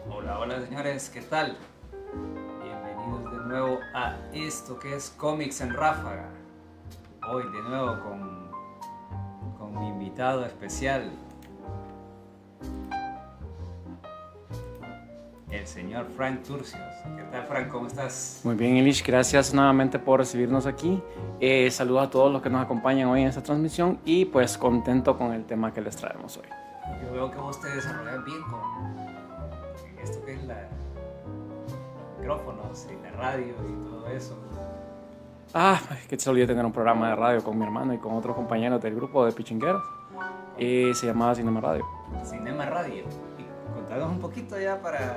Hola, hola señores, ¿qué tal? Bienvenidos de nuevo a esto que es Cómics en Ráfaga. Hoy de nuevo con mi invitado especial, el señor Frank Turcios. ¿Qué tal, Frank? ¿Cómo estás? Muy bien, Elish, gracias nuevamente por recibirnos aquí. Saludos a todos los que nos acompañan hoy en esta transmisión y pues contento con el tema que les traemos hoy. Yo veo que vos te desarrollas bien en esto que es los micrófonos y la radio y todo eso. Que solía tener un programa de radio con mi hermano y con otros compañeros del grupo de Pichingueros. Se llamaba Cinema Radio. Cinema Radio. Y contanos un poquito ya para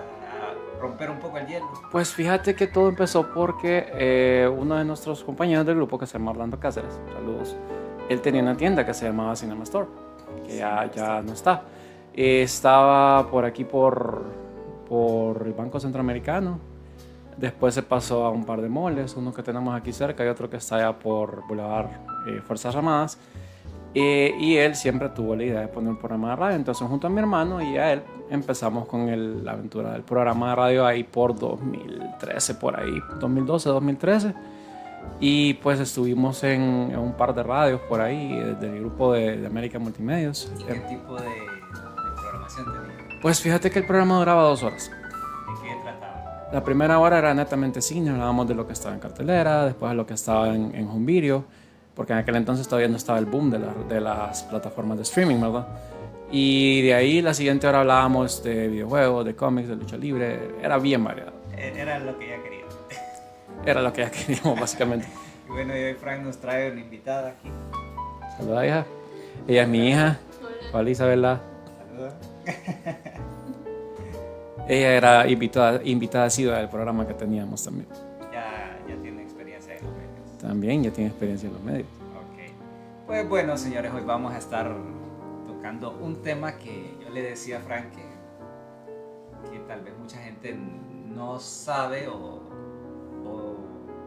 romper un poco el hielo. Pues fíjate que todo empezó porque uno de nuestros compañeros del grupo, que se llama Orlando Cáceres, saludos, él tenía una tienda que se llamaba Cinema Store, que ya no está. Estaba por aquí por el Banco Centroamericano. Después se pasó a un par de moles, uno que tenemos aquí cerca y otro que está allá por Boulevard Fuerzas Armadas. Y él siempre tuvo la idea de poner un programa de radio. Entonces, junto a mi hermano y a él, empezamos con la aventura del programa de radio ahí por 2013, por ahí, 2012, 2013. Y pues estuvimos en un par de radios por ahí, del grupo de América Multimedios. ¿Y qué tipo de programación tenía? Pues fíjate que el programa duraba 2 horas. ¿De qué trataba? La primera hora era netamente cine, hablábamos de lo que estaba en cartelera, después de lo que estaba en home video, porque en aquel entonces todavía no estaba el boom de las plataformas de streaming, ¿verdad? Y de ahí la siguiente hora hablábamos de videojuegos, de cómics, de lucha libre, era bien variado. Era lo que ya quería. Era lo que ya queríamos, básicamente. Y bueno, y hoy Frank nos trae una invitada aquí. Saluda, hija. Ella es mi hija. Hola, Isabela. Saluda. Ella era invitada asidua del programa que teníamos también. Ya tiene experiencia en los medios. También ya tiene experiencia en los medios. Ok. Pues bueno, señores, hoy vamos a estar tocando un tema que yo le decía a Frank que tal vez mucha gente no sabe o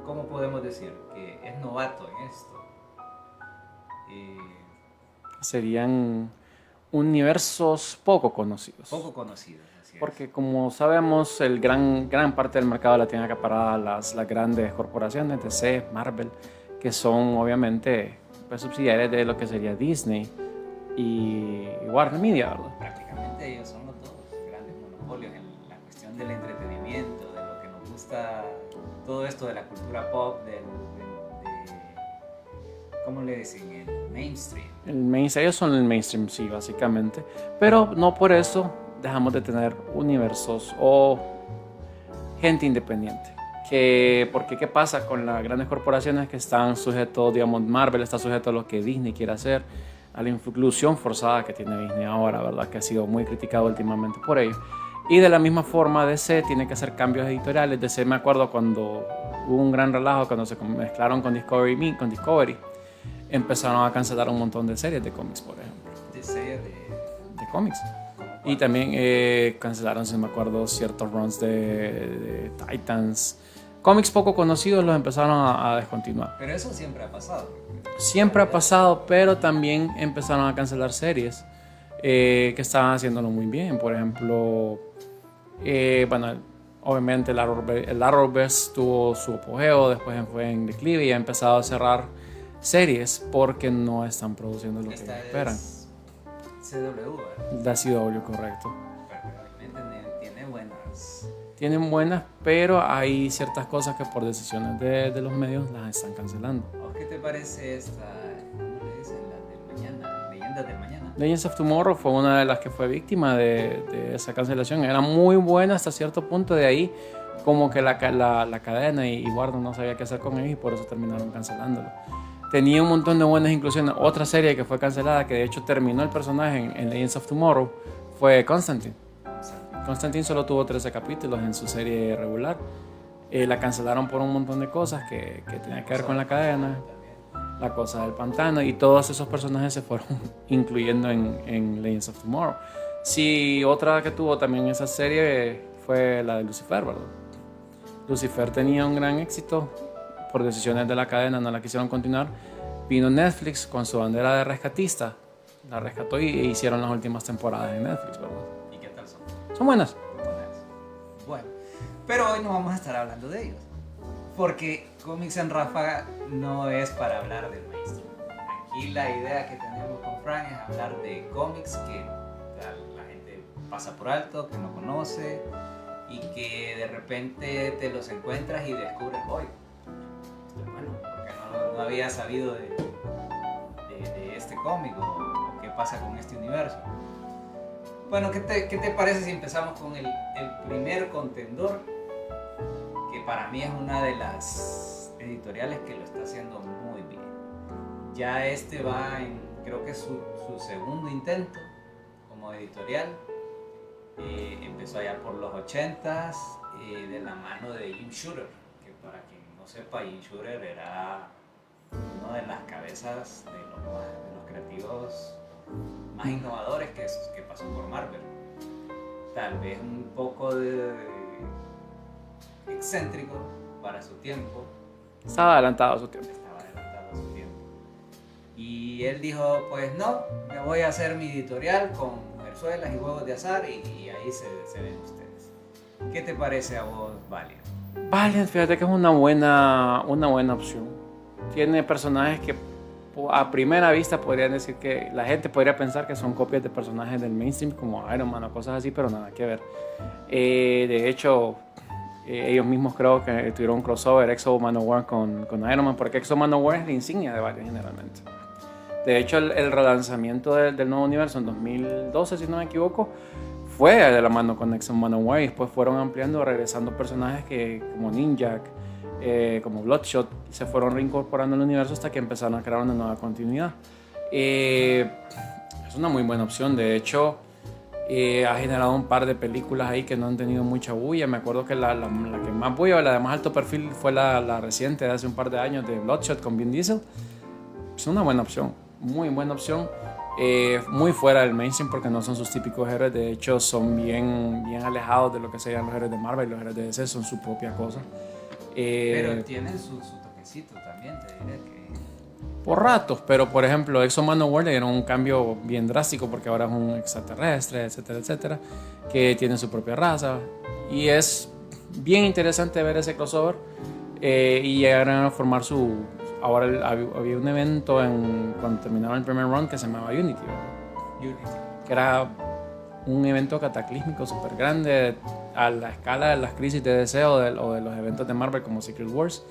¿cómo podemos decir? Que es novato en esto. Serían universos poco conocidos. Poco conocidos. Porque como sabemos, gran parte del mercado la tienen acaparada las grandes corporaciones, DC, Marvel, que son obviamente pues, subsidiarias de lo que sería Disney y Warner Media, ¿verdad? Prácticamente ellos son los dos grandes monopolios en la cuestión del entretenimiento, de lo que nos gusta, todo esto de la cultura pop, ¿cómo le dicen? El mainstream. Ellos son el mainstream, sí, básicamente. Pero no por eso dejamos de tener universos o gente independiente. Porque ¿qué pasa con las grandes corporaciones que están sujetos, digamos, Marvel está sujeto a lo que Disney quiere hacer, a la inclusión forzada que tiene Disney ahora, ¿verdad? Que ha sido muy criticado últimamente por ello. Y de la misma forma DC tiene que hacer cambios editoriales. DC, me acuerdo cuando hubo un gran relajo, cuando se mezclaron con Discovery, empezaron a cancelar un montón de series de cómics, por ejemplo. ¿De series de cómics? Y también cancelaron, si me acuerdo, ciertos runs de Titans. Cómics poco conocidos los empezaron a descontinuar. Pero eso siempre ha pasado. Siempre ha pasado, pero también empezaron a cancelar series que estaban haciéndolo muy bien. Por ejemplo, obviamente el Arrowverse tuvo su apogeo, después fue en declive y ha empezado a cerrar series porque no están produciendo lo que esperan. CW, ¿verdad? La CW, correcto. Tienen buenas, pero hay ciertas cosas que por decisiones de los medios las están cancelando. ¿Qué te parece esta, cómo le dicen, la del mañana, Leyendas del Mañana? Legends of Tomorrow fue una de las que fue víctima de esa cancelación. Era muy buena hasta cierto punto, de ahí como que la cadena y Warner no sabía qué hacer con ellos y por eso terminaron cancelándolo. Tenía un montón de buenas inclusiones. Otra serie que fue cancelada, que de hecho terminó el personaje en Legends of Tomorrow, fue Constantine. Constantine solo tuvo 13 capítulos en su serie regular. La cancelaron por un montón de cosas que tenía que ver con la cadena, la cosa del pantano, y todos esos personajes se fueron incluyendo en Legends of Tomorrow. Sí, otra que tuvo también esa serie fue la de Lucifer, ¿verdad? Lucifer tenía un gran éxito por decisiones de la cadena no la quisieron continuar. Vino Netflix con su bandera de rescatista, la rescató y hicieron las últimas temporadas en Netflix, ¿verdad? ¿Y qué tal son? Son buenas. Bueno, pero hoy no vamos a estar hablando de ellos, porque Cómics en Ráfaga no es para hablar del mainstream. Aquí la idea que tenemos con Frank es hablar de cómics que la gente pasa por alto, que no conoce y que de repente te los encuentras y descubres hoy. Bueno, porque no había sabido de este cómic o qué pasa con este universo. Bueno, ¿qué te parece si empezamos con el primer contendor? Que para mí es una de las editoriales que lo está haciendo muy bien. Ya este va en, creo que es su segundo intento como editorial. Empezó allá por los 80s, de la mano de Jim Shooter, que para quien no sepa, Jim Shooter era una de las cabezas de los creativos más innovadores que pasó por Marvel. Tal vez un poco excéntrico para su tiempo. Estaba adelantado a su tiempo. Y él dijo, pues no, me voy a hacer mi editorial con Mujerzuelas y Huevos de Azar y ahí se ven ustedes. ¿Qué te parece a vos, Valiant? Valiant, fíjate que es una buena opción. Tiene personajes que a primera vista podrían decir que la gente podría pensar que son copias de personajes del mainstream como Iron Man o cosas así, pero nada que ver. De hecho, ellos mismos creo que tuvieron un crossover X-O Manowar con Iron Man, porque X-O Manowar es la insignia de Valiant generalmente. De hecho, el relanzamiento del nuevo universo en 2012, si no me equivoco, fue de la mano con X-O Manowar y después fueron ampliando, regresando personajes como Ninjak, como Bloodshot, se fueron reincorporando al universo hasta que empezaron a crear una nueva continuidad. Es una muy buena opción. De hecho, ha generado un par de películas ahí que no han tenido mucha bulla. Me acuerdo que la que más bulla, la de más alto perfil, fue la reciente de hace un par de años de Bloodshot con Vin Diesel. Es una buena opción, muy buena opción. Muy fuera del mainstream porque no son sus típicos héroes. De hecho, son bien alejados de lo que serían los héroes de Marvel. Los héroes de DC son su propia cosa. Pero tienen su toquecito también, te diré que... Por ratos, pero por ejemplo, X-O Manowar le dieron un cambio bien drástico porque ahora es un extraterrestre, etcétera, etcétera, que tiene su propia raza. Y es bien interesante ver ese crossover. Y llegaron a formar su... Ahora había un evento cuando terminaron el primer run que se llamaba Unity, que era un evento cataclísmico súper grande a la escala de las crisis de DC o de los eventos de Marvel como Secret Wars.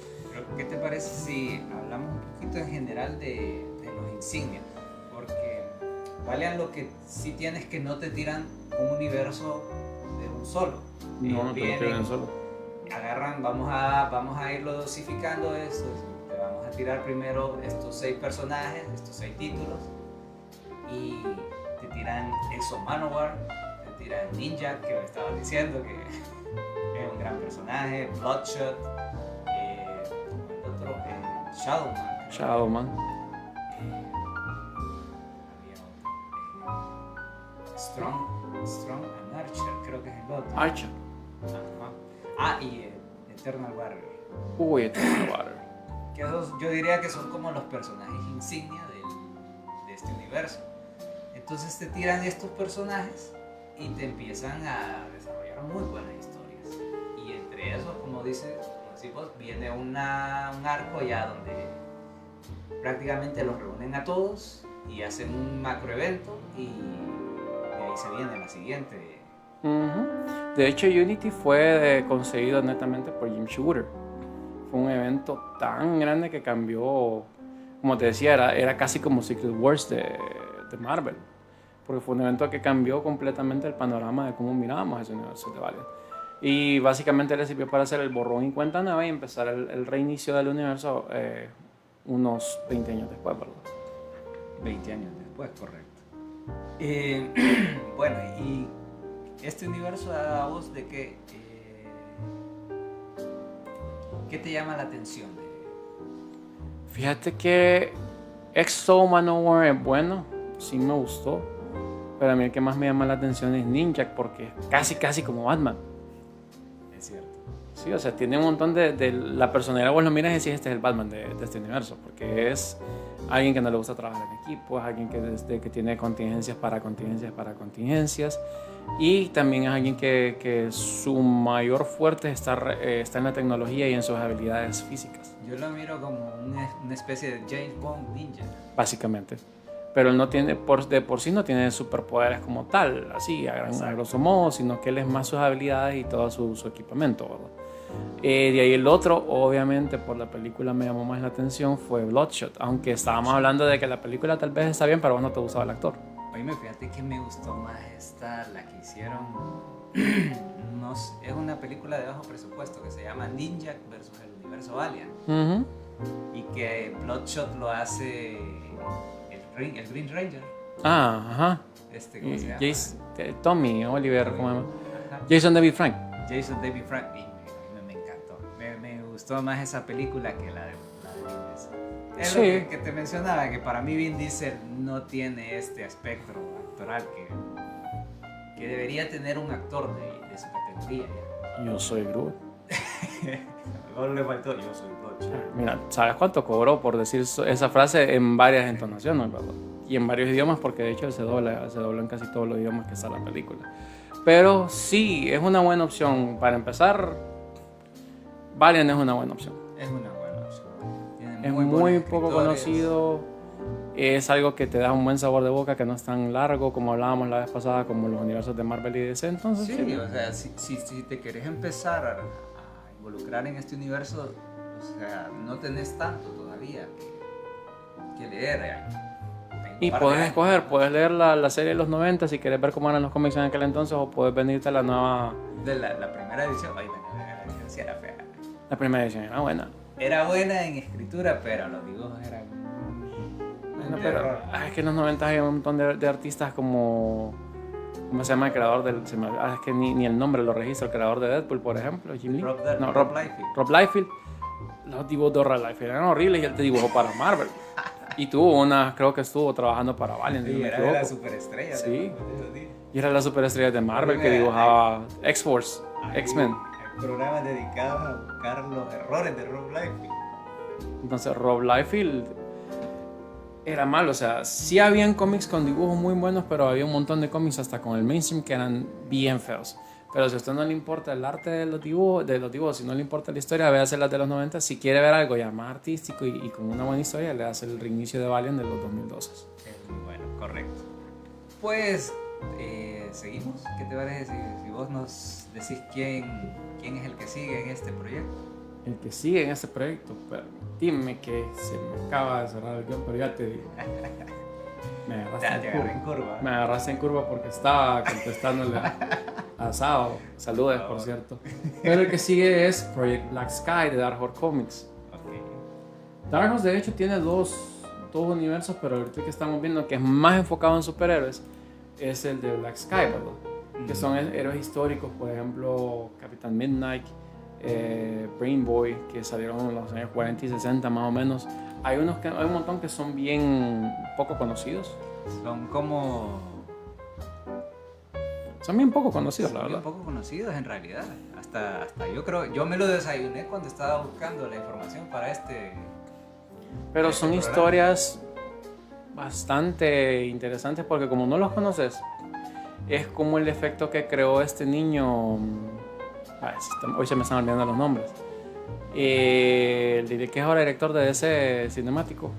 ¿Qué te parece si hablamos un poquito en general de los insignias? Porque Valiant lo que sí tiene es que no te tiran un universo de un solo. No te lo tiran solo. Agarran, vamos a irlo dosificando esto. Te vamos a tirar primero estos 6 personajes, estos 6 títulos. Y te tiran X-O Manowar, te tiran Ninja, que me estaban diciendo que es un gran personaje, Bloodshot, el otro, Shadowman. Strong and Archer, creo que es el otro. Archer. Ajá. Y Eternal Warrior. Uy, Eternal Warrior. Que esos, yo diría que son como los personajes insignia de este universo. Entonces te tiran estos personajes y te empiezan a desarrollar muy buenas historias. Y entre esos, como decimos, viene un arco ya donde prácticamente los reúnen a todos y hacen un macroevento y de ahí se viene la siguiente. Uh-huh. De hecho, Unity fue conseguido netamente por Jim Shooter. Fue un evento tan grande que cambió, como te decía, era casi como Secret Wars de Marvel. Porque fue un evento que cambió completamente el panorama de cómo mirábamos ese universo de Valiant. Y básicamente le sirvió para hacer el borrón y cuenta nueva y empezar el reinicio del universo unos 20 años después, ¿verdad? 20 años después, correcto. Bueno, y este universo a vos de qué te llama la atención? Fíjate que X-O Manowar es bueno, sí me gustó. Pero a mí el que más me llama la atención es Ninjak porque es casi como Batman. Es cierto. Sí, o sea, tiene un montón de la personalidad, vos lo miras y decís, este es el Batman de este universo, porque es alguien que no le gusta trabajar en equipo, es alguien que tiene contingencias para contingencias para contingencias, y también es alguien que su mayor fuerte está en la tecnología y en sus habilidades físicas. Yo lo miro como una especie de James Bond ninja. Básicamente. Pero él no tiene, de por sí no tiene superpoderes como tal, así, a grosso modo, sino que él es más sus habilidades y todo su equipamiento, ¿verdad? De ahí el otro, obviamente, por la película me llamó más la atención, fue Bloodshot. Aunque estábamos hablando de que la película tal vez está bien, pero a vos no te gustaba el actor. Oye, fíjate que me gustó más esta, la que hicieron. No sé, es una película de bajo presupuesto que se llama Ninja versus el universo Alien. Uh-huh. Y que Bloodshot lo hace el Green Ranger. Ah, ajá. ¿Cómo se llama? Tommy, Oliver, ¿cómo se llama? Ajá. Jason David Frank. Jason David Frank. Y me encantó. Me gustó más esa película que la de Vin Diesel. Es Sí. lo que te mencionaba, que para mí Vin Diesel no tiene este espectro actoral que debería tener un actor de su categoría. ¿Ya? Yo soy Groot. Luego le faltó, yo soy Bloodshot. Mira, ¿sabes cuánto cobró por decir esa frase en varias entonaciones, verdad? Y en varios idiomas, porque de hecho se dobla en casi todos los idiomas que está la película. Pero sí, es una buena opción. Para empezar, Valiant es una buena opción. Es una buena opción. Tiene Es muy muy buenos poco escritores. conocido. Es algo que te da un buen sabor de boca, que no es tan largo como hablábamos la vez pasada, como los universos de Marvel y DC. Entonces, Sí, o sea, si te querés empezar a involucrar en este universo, o sea, no tenés tanto todavía que leer. Y puedes leer la serie de los 90 si quieres ver cómo eran los cómics en aquel entonces, o puedes venirte a la nueva. De la primera edición, ay, bueno, la primera edición sí era fea. La primera edición era buena. Era buena en escritura, pero los dibujos eran Bueno, pero es que en los 90 hay un montón de artistas como. ¿Cómo se llama el creador del.? Es que ni el nombre lo registro. El creador de Deadpool, por ejemplo, Jim Lee. Rob Liefeld. Rob Liefeld. Los dibujos de Rob Liefeld eran horribles y él te dibujó para Marvel. Y tuvo creo que estuvo trabajando para Valiant. Sí, si no me era de equivoco. la superestrella. Sí. Y era la superestrella de Marvel que dibujaba X-Force, X-Men. Hay programas dedicados a buscar los errores de Rob Liefeld. Entonces Rob Liefeld era malo, o sea, sí habían cómics con dibujos muy buenos, pero había un montón de cómics hasta con el mainstream que eran bien feos. Pero si a usted no le importa el arte de los dibujos, si no le importa la historia, véase las de los 90. Si quiere ver algo ya más artístico y con una buena historia, le hace el reinicio de Valiant de los 2012. Es muy bueno, correcto. Pues, seguimos. ¿Qué te parece si vos nos decís quién es el que sigue en este proyecto? El que sigue en este proyecto, pero dime que se me acaba de cerrar el guión, pero ya te digo. Me agarré en curva. Me agarraste en curva porque estaba contestándole a Sao. Saludes, por cierto. Pero el que sigue es Project Black Sky de Dark Horse Comics. Okay. Dark Horse de hecho tiene dos universos, pero el que estamos viendo que es más enfocado en superhéroes es el de Black Sky, ¿verdad? Que son héroes históricos, por ejemplo, Capitán Midnight, Brain Boy, que salieron en los años 40 y 60 más o menos. Hay un montón que son bien poco conocidos. Son bien poco conocidos, la verdad. Bien poco conocidos en realidad. Hasta yo me lo desayuné cuando estaba buscando la información para Pero son programa. historias bastante interesantes porque como no los conoces, es como el efecto que creó este niño. Hoy se me están olvidando los nombres. El que es ahora director de ese cinemático,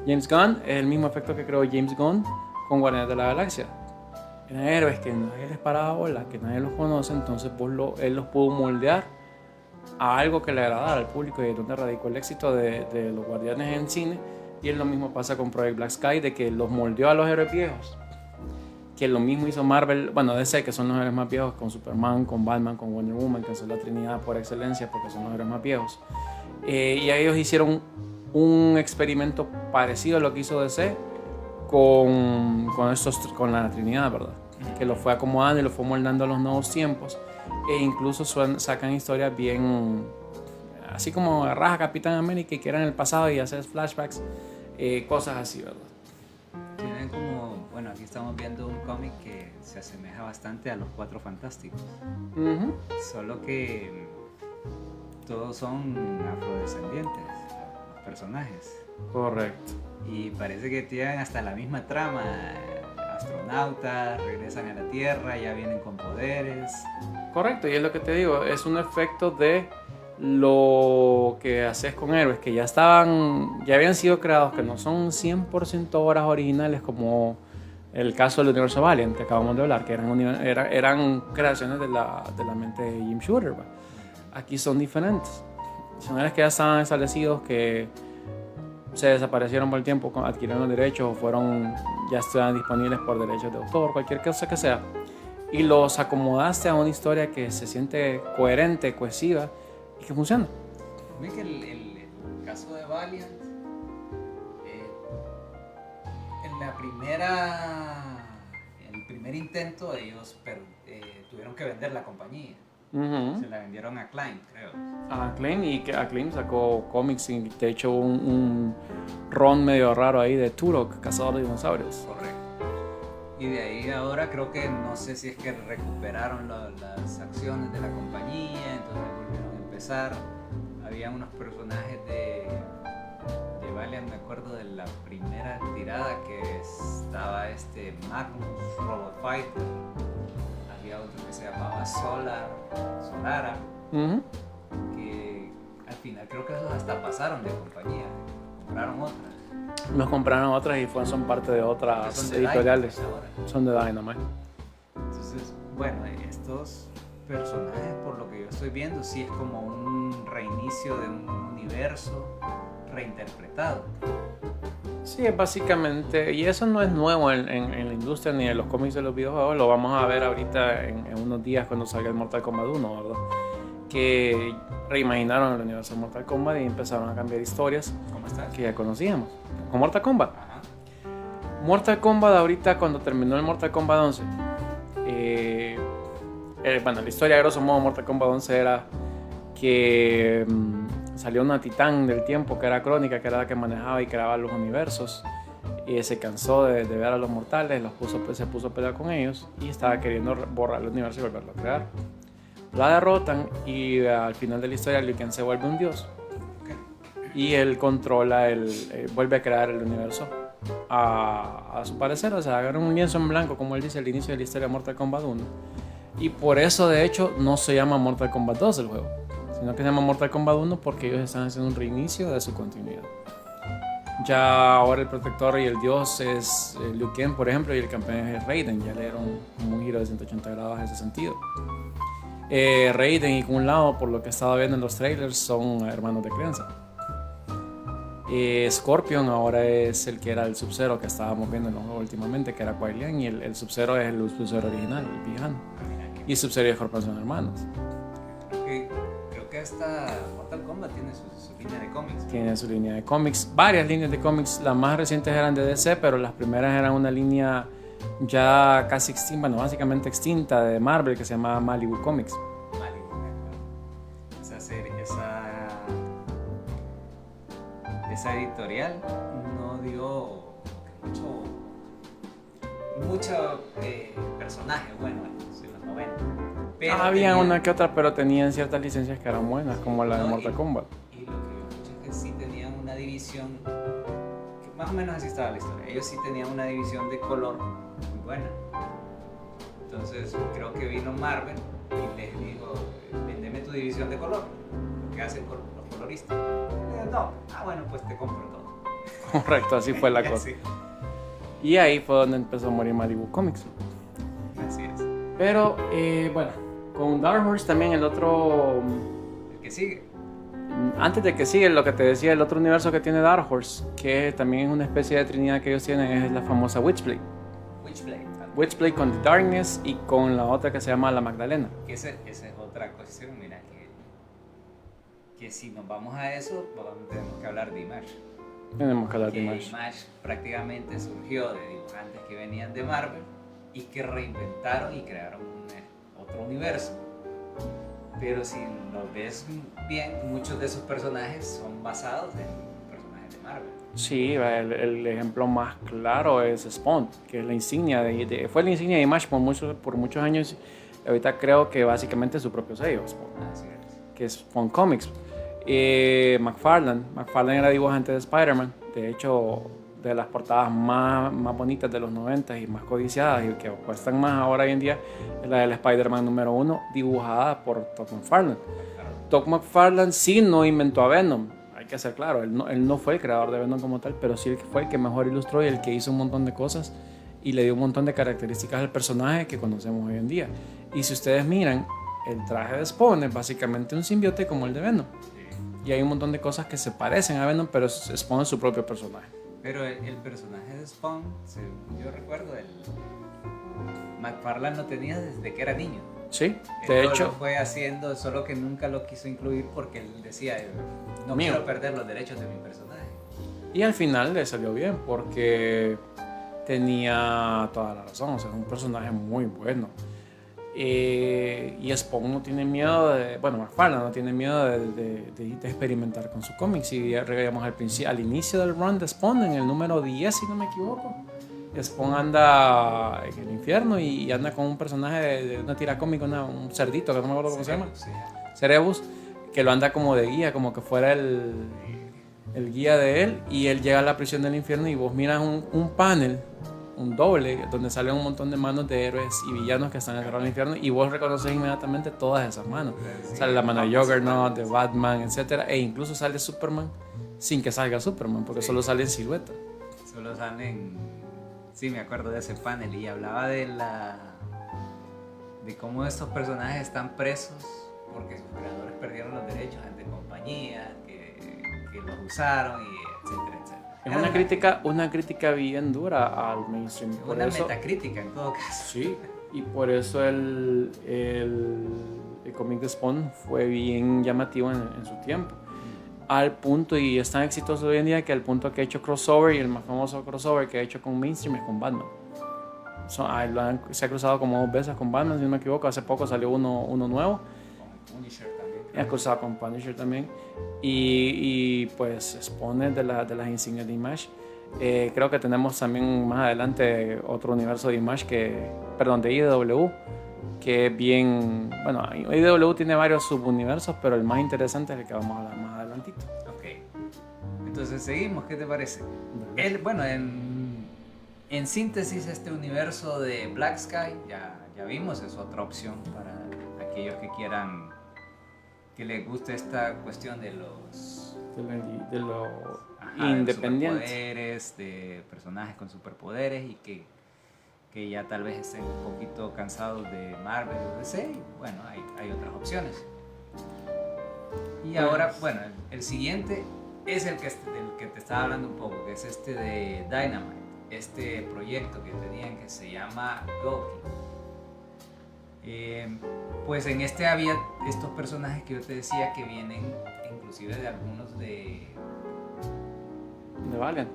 James Gunn, es el mismo efecto que creó James Gunn con Guardianes de la Galaxia. Eran héroes que nadie les paraba bola, que nadie los conoce, entonces él los pudo moldear a algo que le agradara al público, y es donde radicó el éxito de los Guardianes en cine. Y es lo mismo pasa con Project Black Sky, de que los moldeó a los héroes viejos, que lo mismo hizo Marvel, bueno, DC, que son los héroes más viejos, con Superman, con Batman, con Wonder Woman, que son la trinidad por excelencia porque son los héroes más viejos. Y ellos hicieron un experimento parecido a lo que hizo DC con la trinidad, ¿verdad? Que lo fue acomodando y lo fue moldando a los nuevos tiempos, e incluso sacan historias bien, así como agarras a Capitán América y que era en el pasado y haces flashbacks, cosas así, ¿verdad? Tienen como, bueno, aquí estamos viendo un cómic que se asemeja bastante a los Cuatro Fantásticos. Uh-huh. Solo que todos son afrodescendientes, los personajes. Correcto. Y parece que tienen hasta la misma trama. Astronautas, regresan a la Tierra, ya vienen con poderes. Correcto, y es lo que te digo, es un efecto de lo que haces con héroes que ya habían sido creados, que no son 100% obras originales como el caso del universo Valiant que acabamos de hablar, que eran creaciones de la mente de Jim Shooter. ¿Va? Aquí son diferentes. Son héroes que ya estaban establecidos, que se desaparecieron por el tiempo, adquirieron los derechos o ya estaban disponibles por derechos de autor, cualquier cosa que sea, y los acomodaste a una historia que se siente coherente, cohesiva y que funciona. Ven que el caso de Valiant, el primer intento ellos tuvieron que vender la compañía. Se la vendieron a Klein, creo. A Acclaim, y que Acclaim sacó cómics y de hecho un ron medio raro ahí de Turok, cazador de dinosaurios. Correcto. Y de ahí ahora creo que no sé si es que recuperaron las acciones de la compañía, entonces volvieron a empezar. Había unos personajes de Valiant, me acuerdo de la primera tirada que estaba Magnus Robot Fighter. Había otro que se llamaba Solara, que al final creo que esos hasta pasaron de compañía, compraron otras. Nos compraron otras y son parte de otras Son de editoriales. Dynamite, son de Dynamite. Entonces, bueno, estos personajes, por lo que yo estoy viendo, sí es como un reinicio de un universo reinterpretado. Sí, básicamente, y eso no es nuevo en la industria ni en los cómics de los videojuegos, lo vamos a ver ahorita en unos días cuando salga el Mortal Kombat 1, ¿verdad? Que reimaginaron el universo de Mortal Kombat y empezaron a cambiar historias. ¿Cómo estás? Que ya conocíamos, con Mortal Kombat. Ajá. Mortal Kombat ahorita, cuando terminó el Mortal Kombat 11, la historia a grosso modo Mortal Kombat 11 era que salió una titán del tiempo que era Crónica, que era la que manejaba y creaba los universos, y se cansó de ver a los mortales, se puso a pelear con ellos y estaba queriendo borrar el universo y volverlo a crear. La derrotan y al final de la historia Liu Kang se vuelve un dios y él controla, vuelve a crear el universo a su parecer, o sea, agarra un lienzo en blanco, como él dice al inicio de la historia de Mortal Kombat 1, y por eso de hecho no se llama Mortal Kombat 2 el juego, sino que se llama Mortal Kombat 1 porque ellos están haciendo un reinicio de su continuidad. Ya ahora el protector y el dios es Liu Kang, por ejemplo, y el campeón es Raiden. Ya le dieron como un giro de 180 grados en ese sentido. Raiden y Kung Lao, por lo que he estado viendo en los trailers, son hermanos de crianza. Scorpion ahora es el que era el Sub-Zero que estábamos viendo en los juegos últimamente, que era Kuai Liang, y el Sub-Zero es el Sub-Zero original, el villano. Y Sub-Zero y Scorpion son hermanos. Creo que hasta Mortal Kombat tiene su línea de cómics. Tiene su línea de cómics, varias líneas de cómics. Las más recientes eran de DC, pero las primeras eran una línea ya casi extinta, bueno, básicamente extinta, de Marvel, que se llamaba Malibu Comics. Malibu, esa serie, esa editorial no dio mucho personaje bueno en los 90. Pero había una que otra, pero tenían ciertas licencias que eran buenas, como la de Mortal Kombat. Y lo que yo escuché es que sí tenían una división, que más o menos así estaba la historia. Ellos sí tenían una división de color muy buena. Entonces creo que vino Marvel y les dijo, vendeme tu división de color, lo que hacen los coloristas. Y le digo, no, bueno, pues te compro todo. Correcto, así fue la cosa. Sí. Y ahí fue donde empezó a morir Malibu Comics. Así es. Pero, bueno, con Dark Horse también el otro... El que sigue. Antes de que siga, lo que te decía, el otro universo que tiene Dark Horse, que también es una especie de trinidad que ellos tienen, es la famosa Witchblade. Witchblade con The Darkness y con la otra que se llama La Magdalena. Esa es otra cuestión, mira, que si nos vamos a eso, tenemos que hablar de Image. Tenemos que hablar de Image. Image prácticamente surgió de dibujantes que venían de Marvel y que reinventaron y crearon otro universo. Pero si lo ves bien, muchos de esos personajes son basados en personajes de Marvel. Sí, el ejemplo más claro es Spawn, que es la insignia fue la insignia de Image por muchos años. Ahorita creo que básicamente es su propio sello, Spawn. Así es. que es Spawn Comics. McFarlane era dibujante de Spider-Man. De hecho, de las portadas más bonitas de los 90 y más codiciadas y que cuestan más ahora hoy en día es la del Spider-Man número 1, dibujada por Todd McFarlane. Todd McFarlane sí no inventó a Venom, hay que ser claro, él no fue el creador de Venom como tal, pero sí fue el que mejor ilustró y el que hizo un montón de cosas y le dio un montón de características al personaje que conocemos hoy en día. Y si ustedes miran, el traje de Spawn es básicamente un simbiote como el de Venom. Y hay un montón de cosas que se parecen a Venom, pero Spawn es su propio personaje. Pero el personaje de Spawn, yo recuerdo, McFarlane lo tenía desde que era niño. Sí, de hecho. Lo fue haciendo, solo que nunca lo quiso incluir porque él decía, no quiero perder los derechos de mi personaje. Y al final le salió bien porque tenía toda la razón, o sea, es un personaje muy bueno. Y Spawn no tiene miedo McFarlane no tiene miedo de experimentar con su cómic. Si regresamos al inicio del run de Spawn, en el número 10, si no me equivoco, Spawn anda en el infierno y anda con un personaje de una tira cómica, un cerdito, que no me acuerdo cómo se llama. Sí. Cerebus, que lo anda como de guía, como que fuera el guía de él, y él llega a la prisión del infierno y vos miras un panel, un doble, donde salen un montón de manos de héroes y villanos que están encerrados en el infierno y vos reconoces inmediatamente todas esas manos. Sí, sale la mano de Juggernaut, de Batman, etc. E incluso sale Superman sin que salga Superman, porque solo sale en silueta. Solo salen... Sí, me acuerdo de ese panel y hablaba de cómo estos personajes están presos porque sus creadores perdieron los derechos ante compañías que los usaron, y etcétera, etcétera. Es una crítica bien dura al mainstream. Una metacrítica en todo caso. Sí, y por eso el cómic de Spawn fue bien llamativo en su tiempo. Al punto, y es tan exitoso hoy en día, que al punto que ha hecho crossover, y el más famoso crossover que ha hecho con mainstream es con Batman. Se ha cruzado como 2 veces con Batman, si no me equivoco. Hace poco salió uno nuevo. Con Punisher también. Ha cruzado con Punisher también. Y pues expone de las insignias de Image. Creo que tenemos también más adelante otro universo de Image de IDW, que es bien... Bueno, IDW tiene varios subuniversos, pero el más interesante es el que vamos a hablar más adelantito. Ok. Entonces seguimos, ¿qué te parece? En síntesis, este universo de Black Sky, ya vimos, es otra opción para aquellos que quieran, que les guste esta cuestión de los independientes, superpoderes, de personajes con superpoderes, y que ya tal vez estén un poquito cansados de Marvel o DC. Bueno, hay otras opciones. Y ahora, bueno, el siguiente es del que te estaba hablando un poco, que es este de Dynamite, este proyecto que tenían que se llama Loki. Pues en este había estos personajes que yo te decía que vienen inclusive de algunos de Valiant,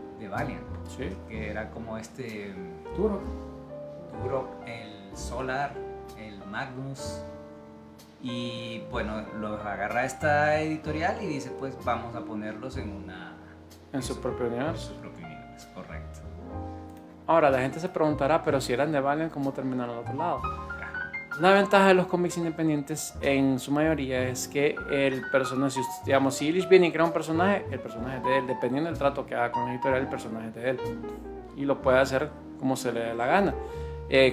sí, que era como este Turok, el Solar, el Magnus. Y bueno, los agarra esta editorial y dice, pues vamos a ponerlos en su propio universo. Correcto. Ahora la gente se preguntará, pero si eran de Valiant, ¿cómo terminaron al otro lado? La ventaja de los cómics independientes en su mayoría es que el personaje, si Ilish viene y crea un personaje, el personaje es de él, dependiendo del trato que haga con la editorial, el personaje es de él, y lo puede hacer como se le dé la gana.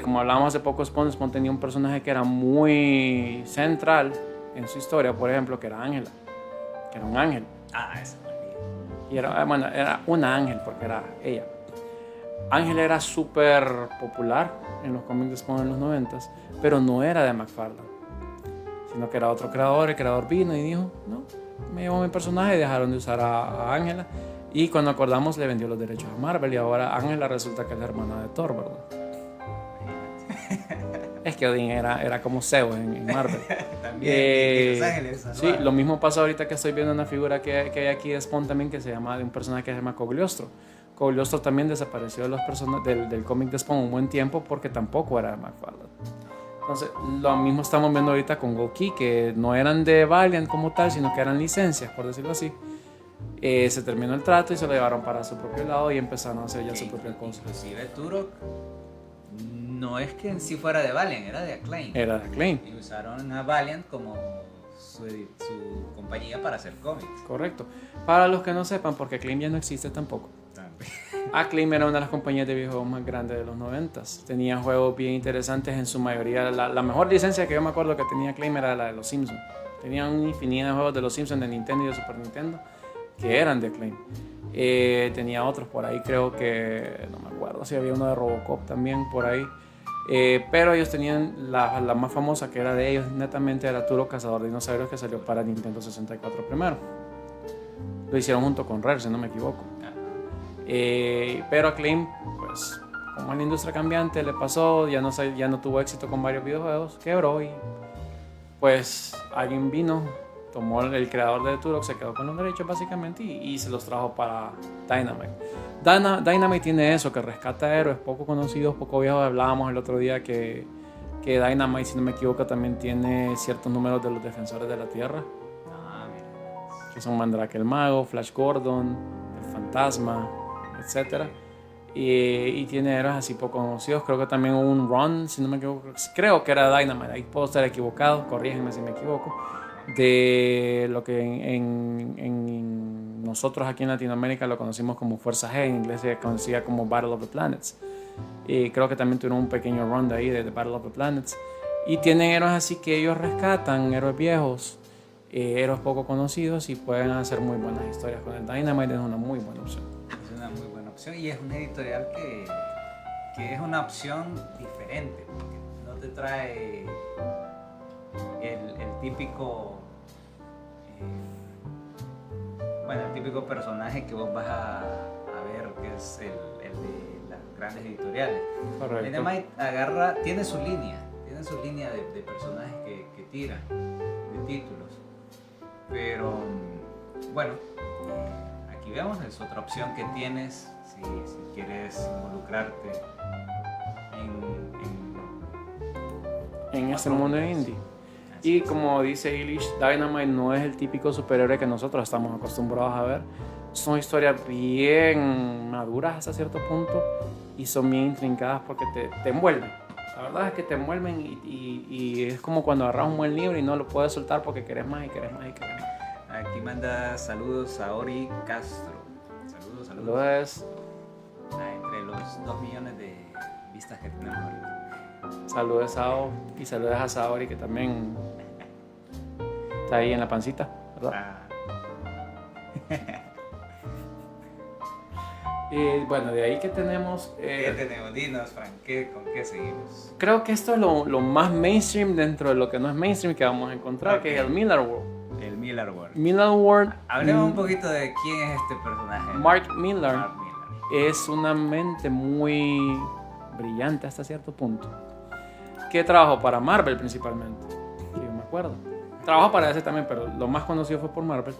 Como hablábamos hace poco, Spawn tenía un personaje que era muy central en su historia, por ejemplo, que era Ángela, que era un ángel. Eso me olvidé. Y era una ángel porque era ella. Ángela era súper popular en los cómics de Spawn en los 90s, pero no era de McFarlane, sino que era otro creador. El creador vino y dijo, no, me llevo mi personaje, y dejaron de usar a Ángela. Y cuando acordamos, le vendió los derechos a Marvel, y ahora Ángela resulta que es la hermana de Thor, ¿verdad? Es que Odin era como Zeus en Marvel. También, Los Ángeles. Sí, lo mismo pasa ahorita que estoy viendo una figura que hay aquí de Spawn también, que se llama, de un personaje que se llama Cogliostro. Cogliostro también desapareció de los del cómic de Spawn un buen tiempo porque tampoco era de McFarlane. Entonces, lo mismo estamos viendo ahorita con Goki, que no eran de Valiant como tal, sino que eran licencias, por decirlo así. Se terminó el trato y se lo llevaron para su propio lado y empezaron a hacer ya su propia cosa. Inclusive Turok no es que en sí fuera de Valiant, era de Acclaim. Era de Acclaim. Y usaron a Valiant como su compañía para hacer cómics. Correcto. Para los que no sepan, porque Acclaim ya no existe tampoco. Acclaim era una de las compañías de videojuegos más grandes de los 90s. Tenía juegos bien interesantes en su mayoría. La mejor licencia que yo me acuerdo que tenía Acclaim era la de los Simpsons. Tenían una infinidad de juegos de los Simpsons de Nintendo y de Super Nintendo que eran de Acclaim. Tenía otros por ahí, creo que no me acuerdo si había uno de Robocop también por ahí. Pero ellos tenían la más famosa que era de ellos, netamente era Turok Cazador de Dinosaurios, que salió para Nintendo 64 primero. Lo hicieron junto con Rare, si no me equivoco. Pero Acclaim, pues como en la industria cambiante le pasó, ya no tuvo éxito con varios videojuegos, quebró y pues alguien vino, tomó el creador de Turok, se quedó con los derechos básicamente y se los trajo para Dynamite. Dynamite tiene eso, que rescata héroes poco conocidos, poco viejos. Hablábamos el otro día que Dynamite, si no me equivoco, también tiene ciertos números de los Defensores de la Tierra. Que son Mandrake el Mago, Flash Gordon, el Fantasma, etc. Y tiene héroes así poco conocidos. Creo que también hubo un run, si no me equivoco, creo que era Dynamite, ahí puedo estar equivocado, corrígenme si me equivoco, de lo que en nosotros aquí en Latinoamérica lo conocimos como Fuerza G, en inglés se conocía como Battle of the Planets. Y creo que también tuvieron un pequeño run de ahí de The Battle of the Planets. Y tienen héroes así que ellos rescatan, héroes viejos, héroes poco conocidos, y pueden hacer muy buenas historias con el Dynamite. Es una muy buena opción. Es una muy buena opción y es una editorial que es una opción diferente, porque no te trae el típico el típico personaje que vos vas a ver, que es el de las grandes editoriales. Correcto. Dynamite tiene su línea de personajes que tiran, de títulos, pero bueno, aquí vemos, es otra opción que tienes si quieres involucrarte en este mundo indie. Y como dice Ilish, Dynamite no es el típico superhéroe que nosotros estamos acostumbrados a ver. Son historias bien maduras hasta cierto punto y son bien intrincadas porque te envuelven. La verdad es que te envuelven y es como cuando agarras un buen libro y no lo puedes soltar porque querés más y querés más y querés más. Aquí manda saludos a Ori Castro. Saludos. Entre los 2 millones de vistas que tenemos ahorita. Saludos a Sao y saludos a Saori, que también está ahí en la pancita, ¿verdad? Y bueno, de ahí que tenemos... ¿Qué tenemos? Dinos, Frank, ¿con qué seguimos? Creo que esto es lo más mainstream dentro de lo que no es mainstream que vamos a encontrar, Okay. Que es el Millar World. El Millar World. Millar World. Hablemos un poquito de quién es este personaje. Mark Millar es una mente muy brillante hasta cierto punto, que trabajó para Marvel principalmente, que yo me acuerdo. Trabajó para ese también, pero lo más conocido fue por Marvel.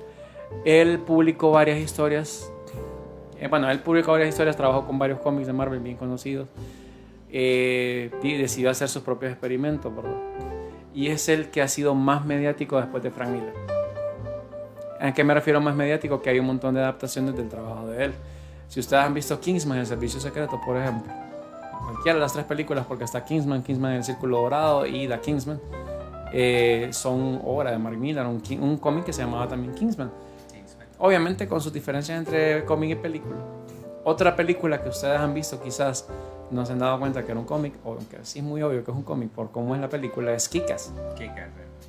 Él publicó varias historias. Trabajó con varios cómics de Marvel bien conocidos. Y decidió hacer sus propios experimentos, ¿verdad? Y es el que ha sido más mediático después de Frank Miller. ¿A qué me refiero más mediático? Que hay un montón de adaptaciones del trabajo de él. Si ustedes han visto Kingsman, El Servicio Secreto, por ejemplo, cualquiera de las 3 películas, porque está Kingsman en el Círculo Dorado y The Kingsman, son obra de Mark Millar, un cómic que se llamaba también Kingsman. Obviamente con sus diferencias entre cómic y película. Otra película que ustedes han visto, quizás no se han dado cuenta que era un cómic, o aunque sí es muy obvio que es un cómic por cómo es la película, es Kick-Ass.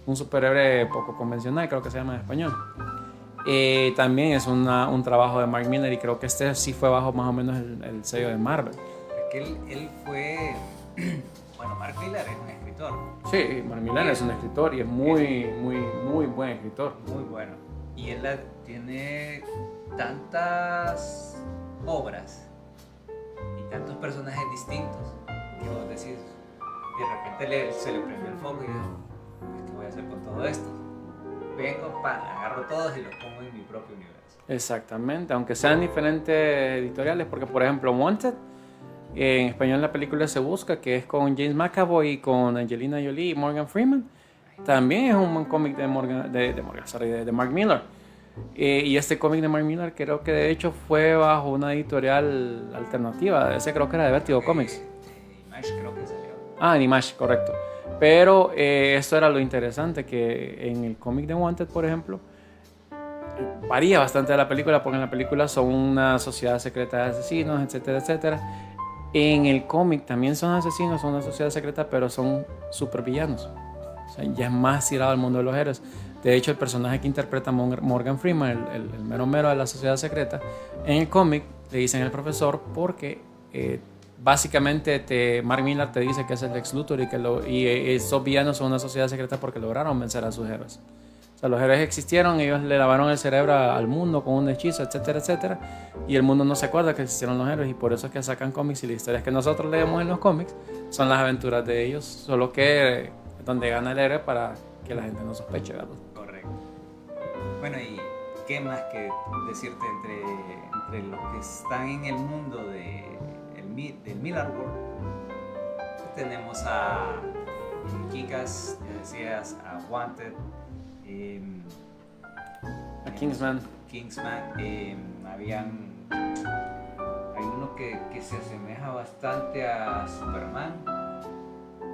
Un superhéroe poco convencional, creo que se llama en español. También es un trabajo de Mark Millar, y creo que este sí fue bajo más o menos el sello de Marvel. Él fue... Bueno, Mark Millar es un escritor. Sí, Mark Millar es un escritor y es muy buen escritor. Muy bueno. Y él tiene tantas obras y tantos personajes distintos que vos decís, de repente se le prendió el foco y dijo, ¿qué voy a hacer con todo esto? Vengo, agarro todos y los pongo en mi propio universo. Exactamente, aunque sean diferentes editoriales, porque por ejemplo Wanted, en español la película Se Busca, que es con James McAvoy y con Angelina Jolie y Morgan Freeman, también es un cómic de Mark Millar. Y este cómic de Mark Millar creo que de hecho fue bajo una editorial alternativa. Ese creo que era de Vertigo Comics. Image creo que salió. Ah, en Image, correcto. Pero esto era lo interesante, que en el cómic de Wanted, por ejemplo, varía bastante de la película, porque en la película son una sociedad secreta de asesinos, etcétera, etcétera. En el cómic también son asesinos, son una sociedad secreta, pero son supervillanos. O sea, ya es más tirado al mundo de los héroes. De hecho, el personaje que interpreta Morgan Freeman, el mero mero de la sociedad secreta, en el cómic le dicen el profesor porque básicamente Mark Millar te dice que es el Lex Luthor y esos villanos son una sociedad secreta porque lograron vencer a sus héroes. O sea, los héroes existieron, ellos le lavaron el cerebro al mundo con un hechizo, etcétera, etcétera, y el mundo no se acuerda que existieron los héroes, y por eso es que sacan cómics, y las historias que nosotros leemos en los cómics son las aventuras de ellos, solo que donde gana el héroe para que la gente no sospeche, ¿verdad? Correcto. Bueno, y qué más que decirte entre los que están en el mundo del Millar World. Tenemos a Kick-Ass, ya decías, a Wanted, A Kingsman. Hay uno que se asemeja bastante a Superman,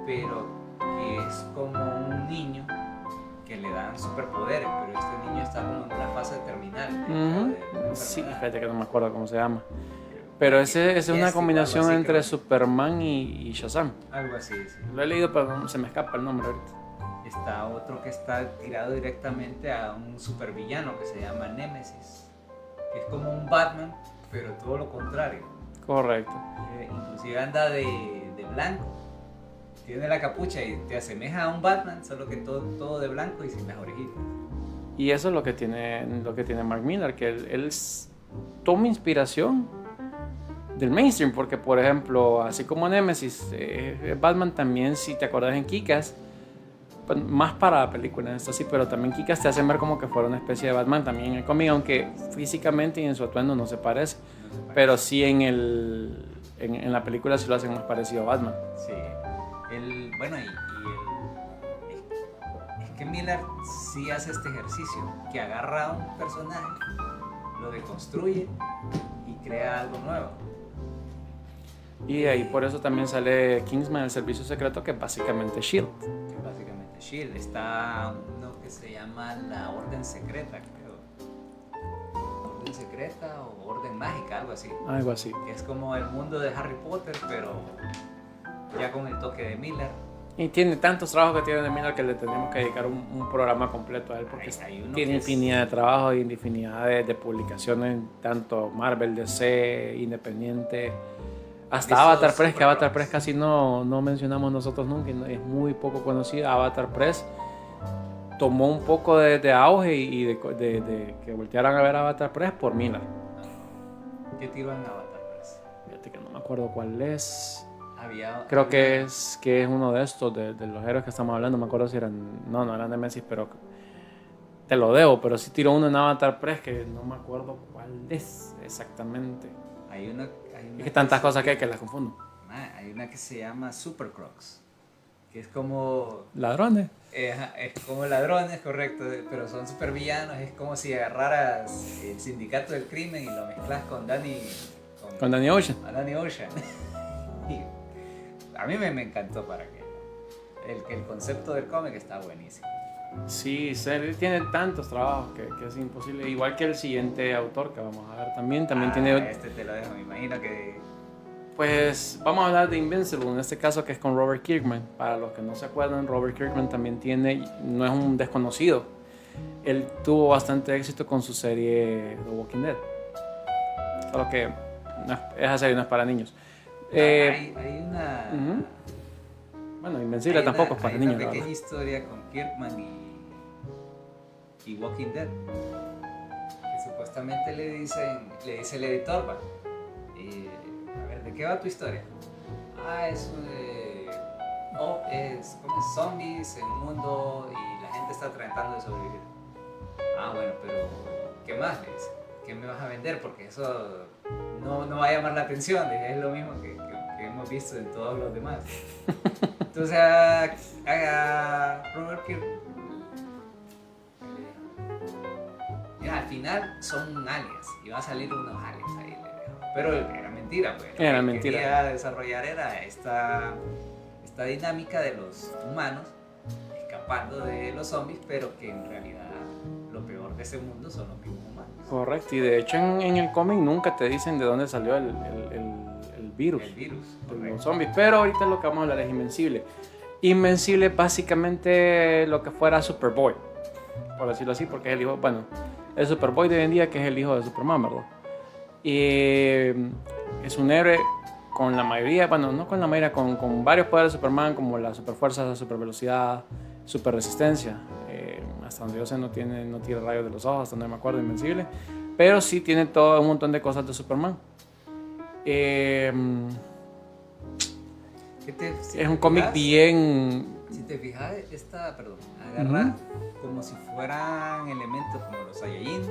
pero que es como un niño que le dan superpoderes, pero este niño está como en una fase terminal de sí, fíjate que no me acuerdo cómo se llama. Pero ese es una combinación entre Superman y Shazam. Algo así, sí. Lo he leído, pero se me escapa el nombre ahorita. Está otro que está tirado directamente a un supervillano que se llama Némesis, que es como un Batman, pero todo lo contrario. Correcto. Inclusive anda de blanco, tiene la capucha y te asemeja a un Batman, solo que todo de blanco y sin las orejitas. Y eso es lo que tiene Mark Millar, que él toma inspiración del mainstream, porque por ejemplo, así como Nemesis, Batman también, si te acuerdas en Kick-Ass, pues, más para la película, esto sí, pero también Kick-Ass te hacen ver como que fuera una especie de Batman también en el cómic, aunque físicamente y en su atuendo no se parece, pero sí en la película sí lo hacen más parecido a Batman. Sí, bueno, es que Millar sí hace este ejercicio, que agarra a un personaje, lo deconstruye y crea algo nuevo. Y ahí por eso también sale Kingsman, el servicio secreto, que es básicamente S.H.I.E.L.D. S.H.I.E.L.D. Está uno que se llama la Orden Secreta, creo. Orden Secreta o Orden Mágica, algo así. Algo así. Que es como el mundo de Harry Potter, pero ya con el toque de Millar. Y tiene tantos trabajos que tiene de Millar que le tenemos que dedicar un programa completo a él, porque tiene infinidad de trabajos y infinidad de publicaciones, tanto Marvel, DC, Independiente, hasta Avatar Press, que Avatar Press casi no mencionamos nosotros nunca, es muy poco conocida. Avatar Press tomó un poco de auge y de que voltearan a ver Avatar Press por Millar. ¿Qué tiro en Avatar Press? Fíjate que no me acuerdo cuál es. Creo que es uno de estos, de los héroes que estamos hablando. Me acuerdo si eran, no eran de Messi, pero te lo debo, pero sí tiró uno en Avatar Press que no me acuerdo cuál es exactamente. Hay una es que tantas cosas que las confundo. Hay una que se llama Super Crocs, que es como ladrones. Es como ladrones, correcto, pero son super villanos. Es como si agarraras el sindicato del crimen y lo mezclas con Danny Ocean. A Danny Ocean. Y a mí me encantó para que el concepto del cómic está buenísimo. Sí, él tiene tantos trabajos que es imposible. Igual que el siguiente autor que vamos a ver también tiene... Este te lo dejo, me imagino que... Pues vamos a hablar de Invincible, en este caso, que es con Robert Kirkman. Para los que no se acuerdan, Robert Kirkman también no es un desconocido. Él tuvo bastante éxito con su serie The Walking Dead. Solo que esa serie no es para niños. Hay una... Bueno, Invencible tampoco es para niños. Hay una pequeña historia con Kirkman y Walking Dead, que supuestamente le dice el editor, a ver, ¿de qué va tu historia? Es como zombies en un mundo y la gente está tratando de sobrevivir. Bueno, pero ¿qué más? Le dice, ¿qué me vas a vender? Porque eso no va a llamar la atención, es lo mismo que hemos visto en todos los demás. Entonces a Robert Kirkman, mira, al final son aliens y va a salir unos aliens ahí, pero era mentira, pues. Era mentira. Quería desarrollar era esta esta dinámica de los humanos escapando de los zombies, pero que en realidad lo peor de ese mundo son los mismos humanos. Correcto, y de hecho en el cómic nunca te dicen de dónde salió el virus. El virus, de correcto. los zombies, pero ahorita lo que vamos a hablar es Invencible. Invencible es básicamente lo que fuera Superboy, por decirlo así, porque es el hijo, bueno, el Superboy de hoy en día que es el hijo de Superman, ¿verdad? Y es un héroe con la mayoría, bueno, no con la mayoría, con varios poderes de Superman, como la superfuerza, la supervelocidad, superresistencia. Hasta donde yo sé no tiene rayos de los ojos, hasta donde me acuerdo, Invencible. Pero sí tiene todo un montón de cosas de Superman. ¿Qué Es un cómic bien... Si te fijas, agarra como si fueran elementos como los Saiyajin,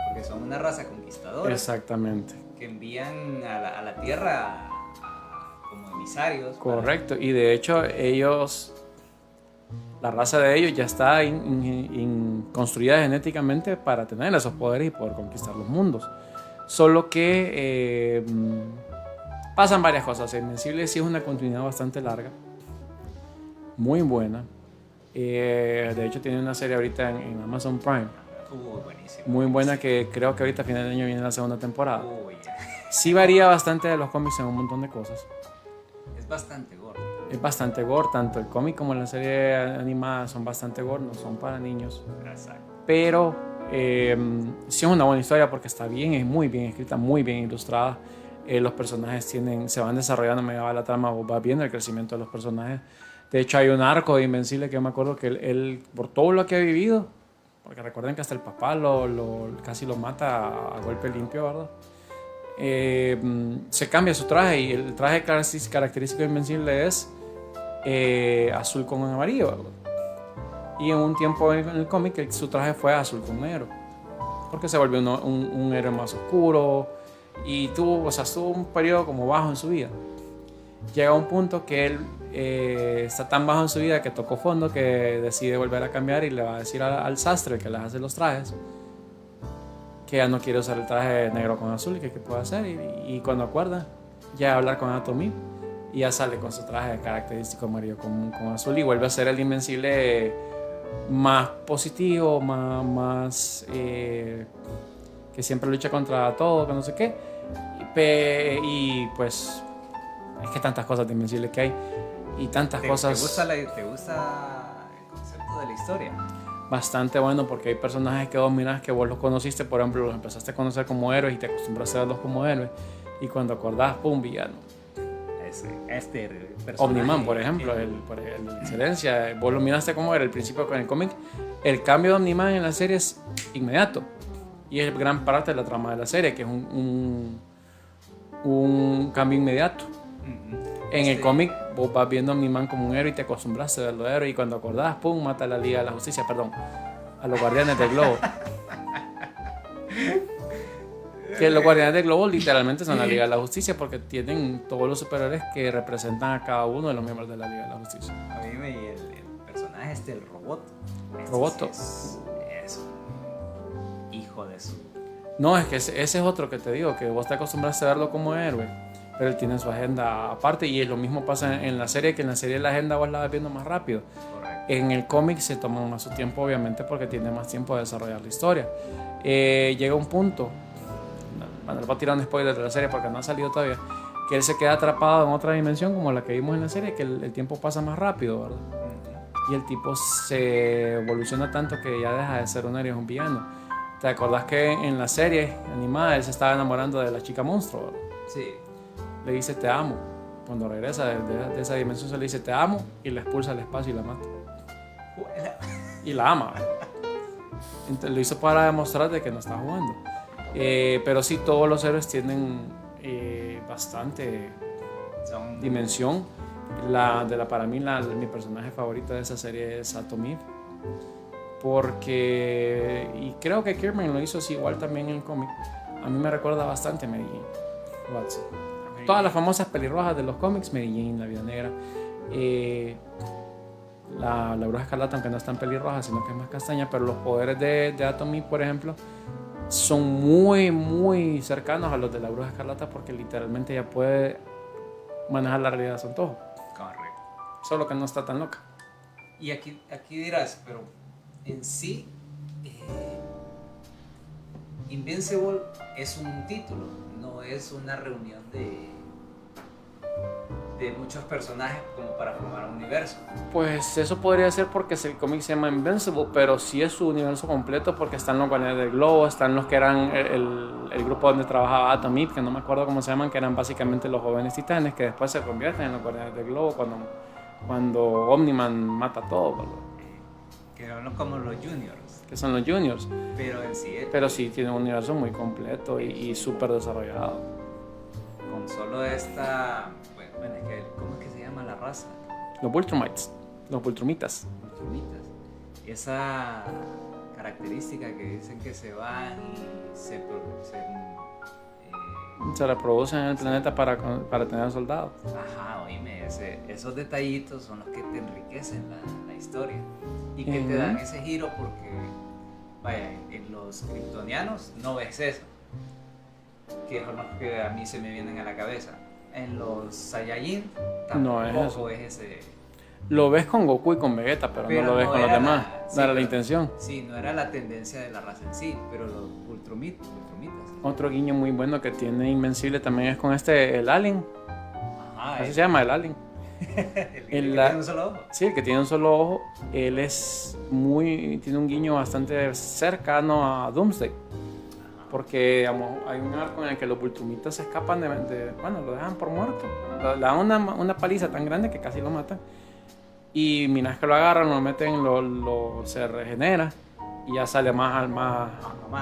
porque son una raza conquistadora. Exactamente. Que envían a la Tierra como emisarios. Correcto, y de hecho ellos, la raza de ellos ya está construida genéticamente para tener esos poderes y poder conquistar los mundos. Solo que pasan varias cosas. Invencible sí es una continuidad bastante larga, muy buena. De hecho tiene una serie ahorita en Amazon Prime. Buenísimo. Muy buena, que creo que ahorita a final de año viene la segunda temporada. Ya. Sí varía bastante de los cómics en un montón de cosas. Es bastante gordo. Es bastante gore, tanto el cómic como la serie animada son bastante gore, no son para niños. Exacto. Pero sí es una buena historia porque está bien, es muy bien escrita, muy bien ilustrada. Los personajes se van desarrollando, me va la trama, vos vas viendo el crecimiento de los personajes. De hecho hay un arco de Invencible que yo me acuerdo que él por todo lo que ha vivido, porque recuerden que hasta el papá casi lo mata a golpe limpio, ¿verdad? Se cambia su traje y el traje característico de Invencible es azul con amarillo, ¿verdad? Y en un tiempo en el cómic su traje fue azul con negro, porque se volvió un héroe más oscuro y tuvo un periodo como bajo en su vida. Llega un punto que él está tan bajo en su vida que tocó fondo, que decide volver a cambiar y le va a decir al sastre que le hace los trajes que ya no quiere usar el traje negro con azul y que qué puede hacer. Y cuando acuerda, ya a hablar con Atomy y ya sale con su traje característico amarillo con azul y vuelve a ser el Invencible más positivo, más que siempre lucha contra todo, que no sé qué. Y pues es que tantas cosas de Invencible que hay y tantas cosas. ¿Te gusta el concepto de la historia? Bastante bueno, porque hay personajes que vos mirás que vos los conociste, por ejemplo, los empezaste a conocer como héroes y te acostumbraste a verlos como héroes, y cuando acordás, ¡pum!, villano. Este personaje, Omniman, por ejemplo, por excelencia, vos lo miraste como era el principio con el cómic. El cambio de Omniman en la serie es inmediato y es gran parte de la trama de la serie, que es un cambio inmediato. En el cómic vos vas viendo a Omniman como un héroe y te acostumbraste a verlo héroe, y cuando acordás, pum, mata a la Liga de la Justicia, a los Guardianes del Globo. Que los Guardianes del Globo literalmente son la Liga de la Justicia, porque tienen todos los superhéroes que representan a cada uno de los miembros de la Liga de la Justicia. A mí el personaje el robot. Roboto. Es un hijo de su... No, es que ese es otro que te digo, que vos te acostumbraste a verlo como héroe, pero él tiene su agenda aparte, y lo mismo pasa en la serie, que en la serie la agenda vos la vas viendo más rápido. Correcto. En el cómic se toma más su tiempo, obviamente, porque tiene más tiempo de desarrollar la historia. Llega un punto, bueno, le voy a tirar un spoiler de la serie porque no ha salido todavía, que él se queda atrapado en otra dimensión como la que vimos en la serie, que el tiempo pasa más rápido, ¿verdad? Y el tipo se evoluciona tanto que ya deja de ser un héroe, es un villano. ¿Te acordás que en la serie animada él se estaba enamorando de la chica monstruo, ¿verdad? Sí. Le dice te amo. Cuando regresa de esa dimensión se le dice te amo y la expulsa al espacio y la mata. Y la ama. Entonces lo hizo para demostrar de que no está jugando. Pero sí, todos los héroes tienen bastante dimensión. Para mí mi personaje favorito de esa serie es Atomy, porque, y creo que Kirkman lo hizo así igual también en el cómic, a mí me recuerda bastante a Mary Jane Watson. Todas las famosas pelirrojas de los cómics, Mary Jane, la Viuda Negra, la Bruja Escarlata, aunque no es tan pelirroja, sino que es más castaña, pero los poderes de Atomy, por ejemplo, son muy, muy cercanos a los de la Bruja Escarlata, porque literalmente ella puede manejar la realidad a su antojo. Correcto. solo que no está tan loca. Y aquí dirás, pero en sí, Invincible es un título, no es una reunión de muchos personajes como para formar un universo. Pues eso podría ser porque el cómic se llama Invincible, pero sí es su universo completo porque están los Guardianes del Globo, están los que eran el grupo donde trabajaba Atom Eve, que no me acuerdo cómo se llaman, que eran básicamente los jóvenes titanes que después se convierten en los Guardianes del Globo cuando Omni-Man mata a todo, ¿verdad? Que eran como los Juniors. Que son los Juniors. Pero en sí... Pero sí tiene un universo muy completo y súper desarrollado. Con solo esta... Bueno, es que, ¿cómo es que se llama la raza? Los Ultramites, los Ultrumitas. Ultrumitas. Esa característica que dicen que se van y se reproducen en el planeta para tener soldados. Ajá, oíme, esos detallitos son los que te enriquecen la historia y que te dan ese giro porque, vaya, en los kryptonianos no ves eso, que son los que a mí se me vienen a la cabeza. En los Saiyajin tampoco es ese... Lo ves con Goku y con Vegeta, pero no lo ves con los demás. No era la intención. Sí, no era la tendencia de la raza en sí, pero los Ultrumitas. Otro guiño muy bueno que tiene Invencible también es con el Alien. Ajá. Así se llama, el Alien. el que tiene un solo ojo. Sí, el que tiene un solo ojo. Él tiene un guiño bastante cercano a Doomsday. Porque digamos, hay un arco en el que los Ultrumitas se escapan bueno, lo dejan por muerto. Le dan una paliza tan grande que casi lo matan. Y mientras que lo agarran, lo meten, se regenera y ya sale más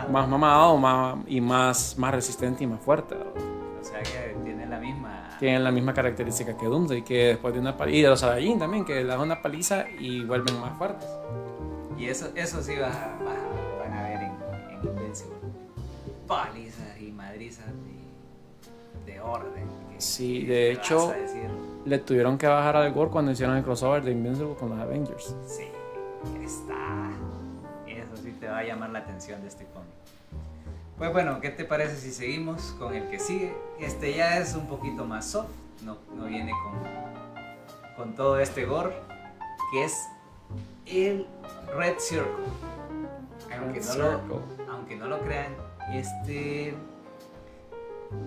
mamado y más resistente y más fuerte. O sea que tienen la misma característica que Doomsday, que después de una paliza, y de los Saiyajin también, que le dan una paliza y vuelven más fuertes. Y eso sí van a ver en Invincible. Palizas y madrizas de orden. Sí, de hecho, le tuvieron que bajar al gore cuando hicieron el crossover de Invincible con los Avengers. Sí, eso sí te va a llamar la atención de este cómic. Pues bueno, ¿qué te parece si seguimos con el que sigue? Este ya es un poquito más soft, no viene con todo este gore, que es el Red Circle. Aunque no lo crean,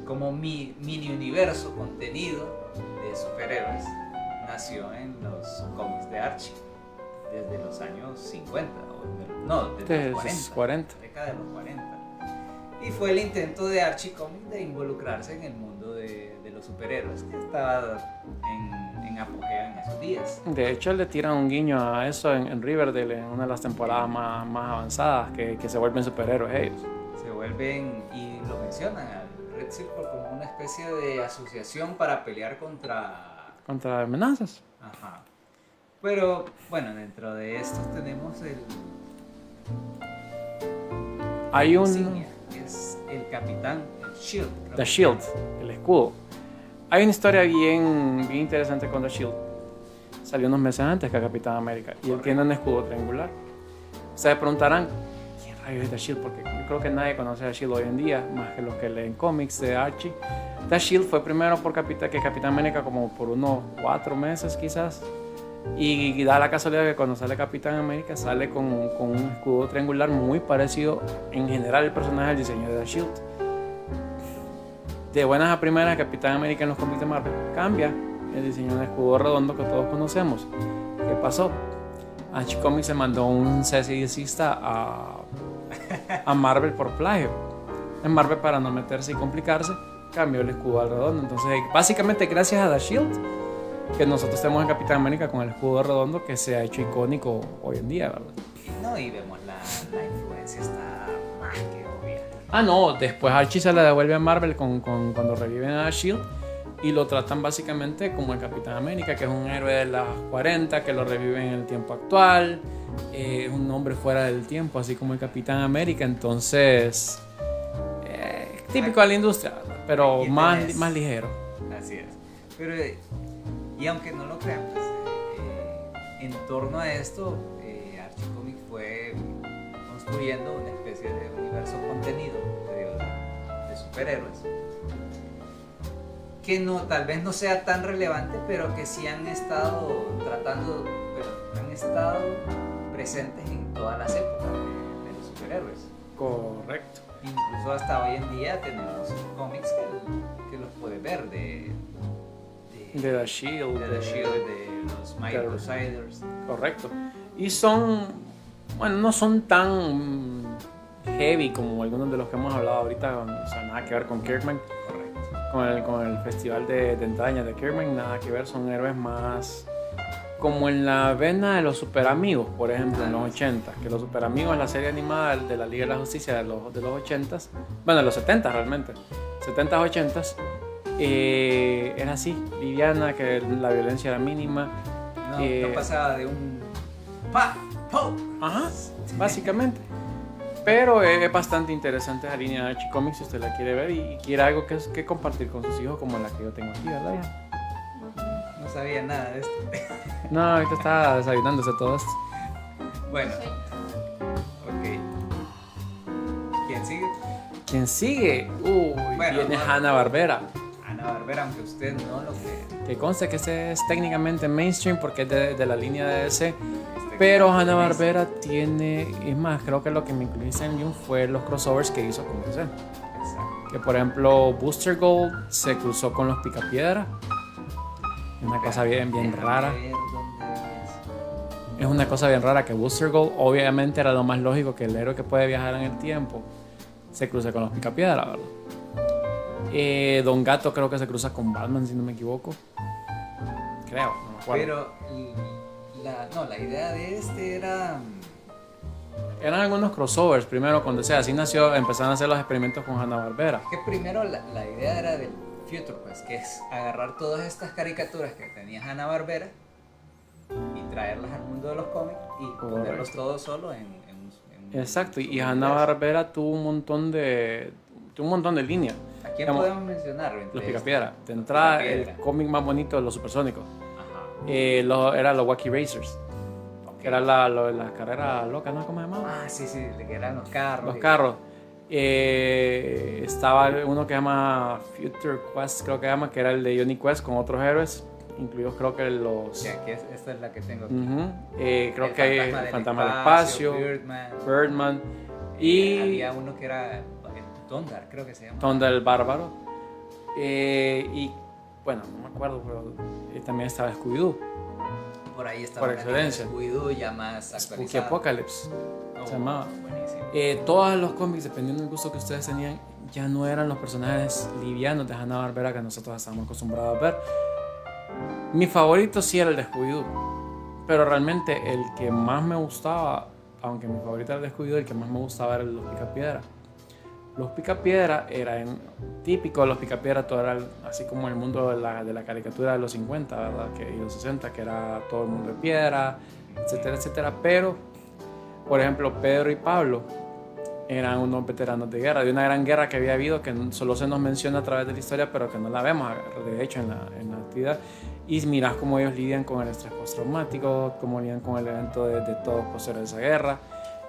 como mini universo contenido de superhéroes nació en los cómics de Archie desde los años 50 desde los 40, década de los 40, y fue el intento de Archie Comics de involucrarse en el mundo de los superhéroes que estaba en apogeo en esos días. De hecho, le tiran un guiño a eso en Riverdale, en una de las temporadas más avanzadas, que se vuelven superhéroes ellos. Se vuelven, y lo mencionan al Red Circle como una especie de asociación para pelear contra amenazas. Ajá. Pero bueno, dentro de estos tenemos hay un insignia, que es el capitán, el Shield. The Shield, el escudo. Hay una historia bien interesante con The Shield. Salió unos meses antes que Capitán América y él tiene un escudo triangular. Ustedes preguntarán, ¿quién rayos es The Shield? Porque yo creo que nadie conoce a The Shield hoy en día, más que los que leen cómics de Archie. The Shield fue primero que Capitán América como por unos 4 meses quizás. Y da la casualidad que cuando sale Capitán América sale con un escudo triangular muy parecido en general el personaje al diseño de The Shield. De buenas a primeras, Capitán América en los cómics de Marvel cambia el diseño del escudo redondo que todos conocemos. ¿Qué pasó? Archie Comics se mandó un cese y desista a Marvel por plagio. En Marvel, para no meterse y complicarse, cambió el escudo al redondo. Entonces, básicamente gracias a The Shield que nosotros tenemos en Capitán América con el escudo redondo que se ha hecho icónico hoy en día, ¿verdad? No, y vemos la influencia está más que obvia. No, después Archie se la devuelve a Marvel cuando reviven a Shield y lo tratan básicamente como el Capitán América, que es un héroe de las 40, que lo reviven en el tiempo actual, es un hombre fuera del tiempo, así como el Capitán América. Entonces, típico de la industria, pero más ligero. Así es. Pero, y aunque no lo crean, pues, en torno a esto, Archie Comics fue construyendo una especie de universo contenido de superhéroes. que no, tal vez no sea tan relevante, pero que sí han estado tratando, bueno, han estado presentes en todas las épocas de los superhéroes. Correcto. Incluso hasta hoy en día tenemos cómics que los puedes ver De The Shield. de The Shield, de los Mighty Crusaders. Correcto. Y son, bueno, no son tan heavy como algunos de los que hemos hablado ahorita, o sea, nada que ver con Kirkman. Correcto. Con el festival de entrañas de Kirkman, nada que ver, son héroes más como en la vena de los Super Amigos, por ejemplo, en los 80, que los Super Amigos, la serie animada de la Liga de la Justicia de los 80, bueno, de los 70 realmente, 70s, 80s, era así, liviana, que la violencia era mínima. No pasaba de un pa, po. Ajá, básicamente. Pero es bastante interesante esa línea de Archie Comics si usted la quiere ver y quiere algo que compartir con sus hijos como la que yo tengo aquí, ¿verdad? Ya. No sabía nada de esto. No, ahorita está desayunándose todo esto. Bueno, ok. ¿Quién sigue? ¿Quién sigue? Uy, Bueno, viene no. Hanna-Barbera. Hanna-Barbera, aunque usted no lo crea. Que conste que ese es técnicamente mainstream porque es de la línea de DC. Pero Hanna-Barbera tiene, es más, creo que lo que me incluyó en June fue los crossovers que hizo con DC. Exacto. Que por ejemplo Booster Gold se cruzó con los Picapiedra. Una cosa bien rara. Déjame ver dónde es. Es una cosa bien rara que Booster Gold obviamente era lo más lógico que el héroe que puede viajar en el tiempo se cruce con los Picapiedra, ¿verdad? Don Gato creo que se cruza con Batman, si no me equivoco. Creo, no me acuerdo. Pero la idea de este era... Eran algunos crossovers primero con DC. Así nació, empezaron a hacer los experimentos con Hanna-Barbera. Que primero la idea era del Future, pues, que es agarrar todas estas caricaturas que tenía Hanna-Barbera y traerlas al mundo de los cómics y ponerlos todos solo en un Exacto, y universo. Hanna-Barbera tuvo un montón de líneas. ¿A quién Digamos, podemos mencionar? Los Picapiedra. De entrada, Picapiedra. el cómic más bonito de los supersónicos. Ajá. Era los Wacky Racers. Que era la carrera loca, ¿no? ¿Cómo se llamaba? Ah, sí, de que eran los carros. Los carros. Estaba uno que se llama Future Quest, creo que se llama, que era el de Johnny Quest con otros héroes, incluidos creo que los... Sí, aquí esta es la que tengo aquí. Creo El que hay Fantasma del Espacio, Birdman y había uno que era Tondar, creo que se llama. Tondar el Bárbaro. Y bueno, no me acuerdo, pero también estaba Scooby-Doo. Por ahí estaba Por excelencia. Scooby-Doo ya más Spooky actualizado. Apocalypse se llamaba. Buenísimo. Todos los cómics, dependiendo del gusto que ustedes tenían, ya no eran los personajes livianos de Hanna-Barbera que nosotros estábamos acostumbrados a ver. Mi favorito sí era el de Scooby-Doo, pero realmente el que más me gustaba, aunque mi favorito era el de Scooby-Doo, el que más me gustaba era el de los Picapiedra. Los Picapiedra eran típicos, los Picapiedra todo era así como el mundo de la caricatura de los 50, ¿verdad? Y los 60, que era todo el mundo de piedra, etcétera, etcétera. Pero, por ejemplo, Pedro y Pablo eran unos veteranos de guerra, de una gran guerra que había habido, que solo se nos menciona a través de la historia, pero que no la vemos, de hecho, en la actividad. Y mirás cómo ellos lidian con el estrés postraumático, cómo lidian con el evento de todos posteriores a esa guerra.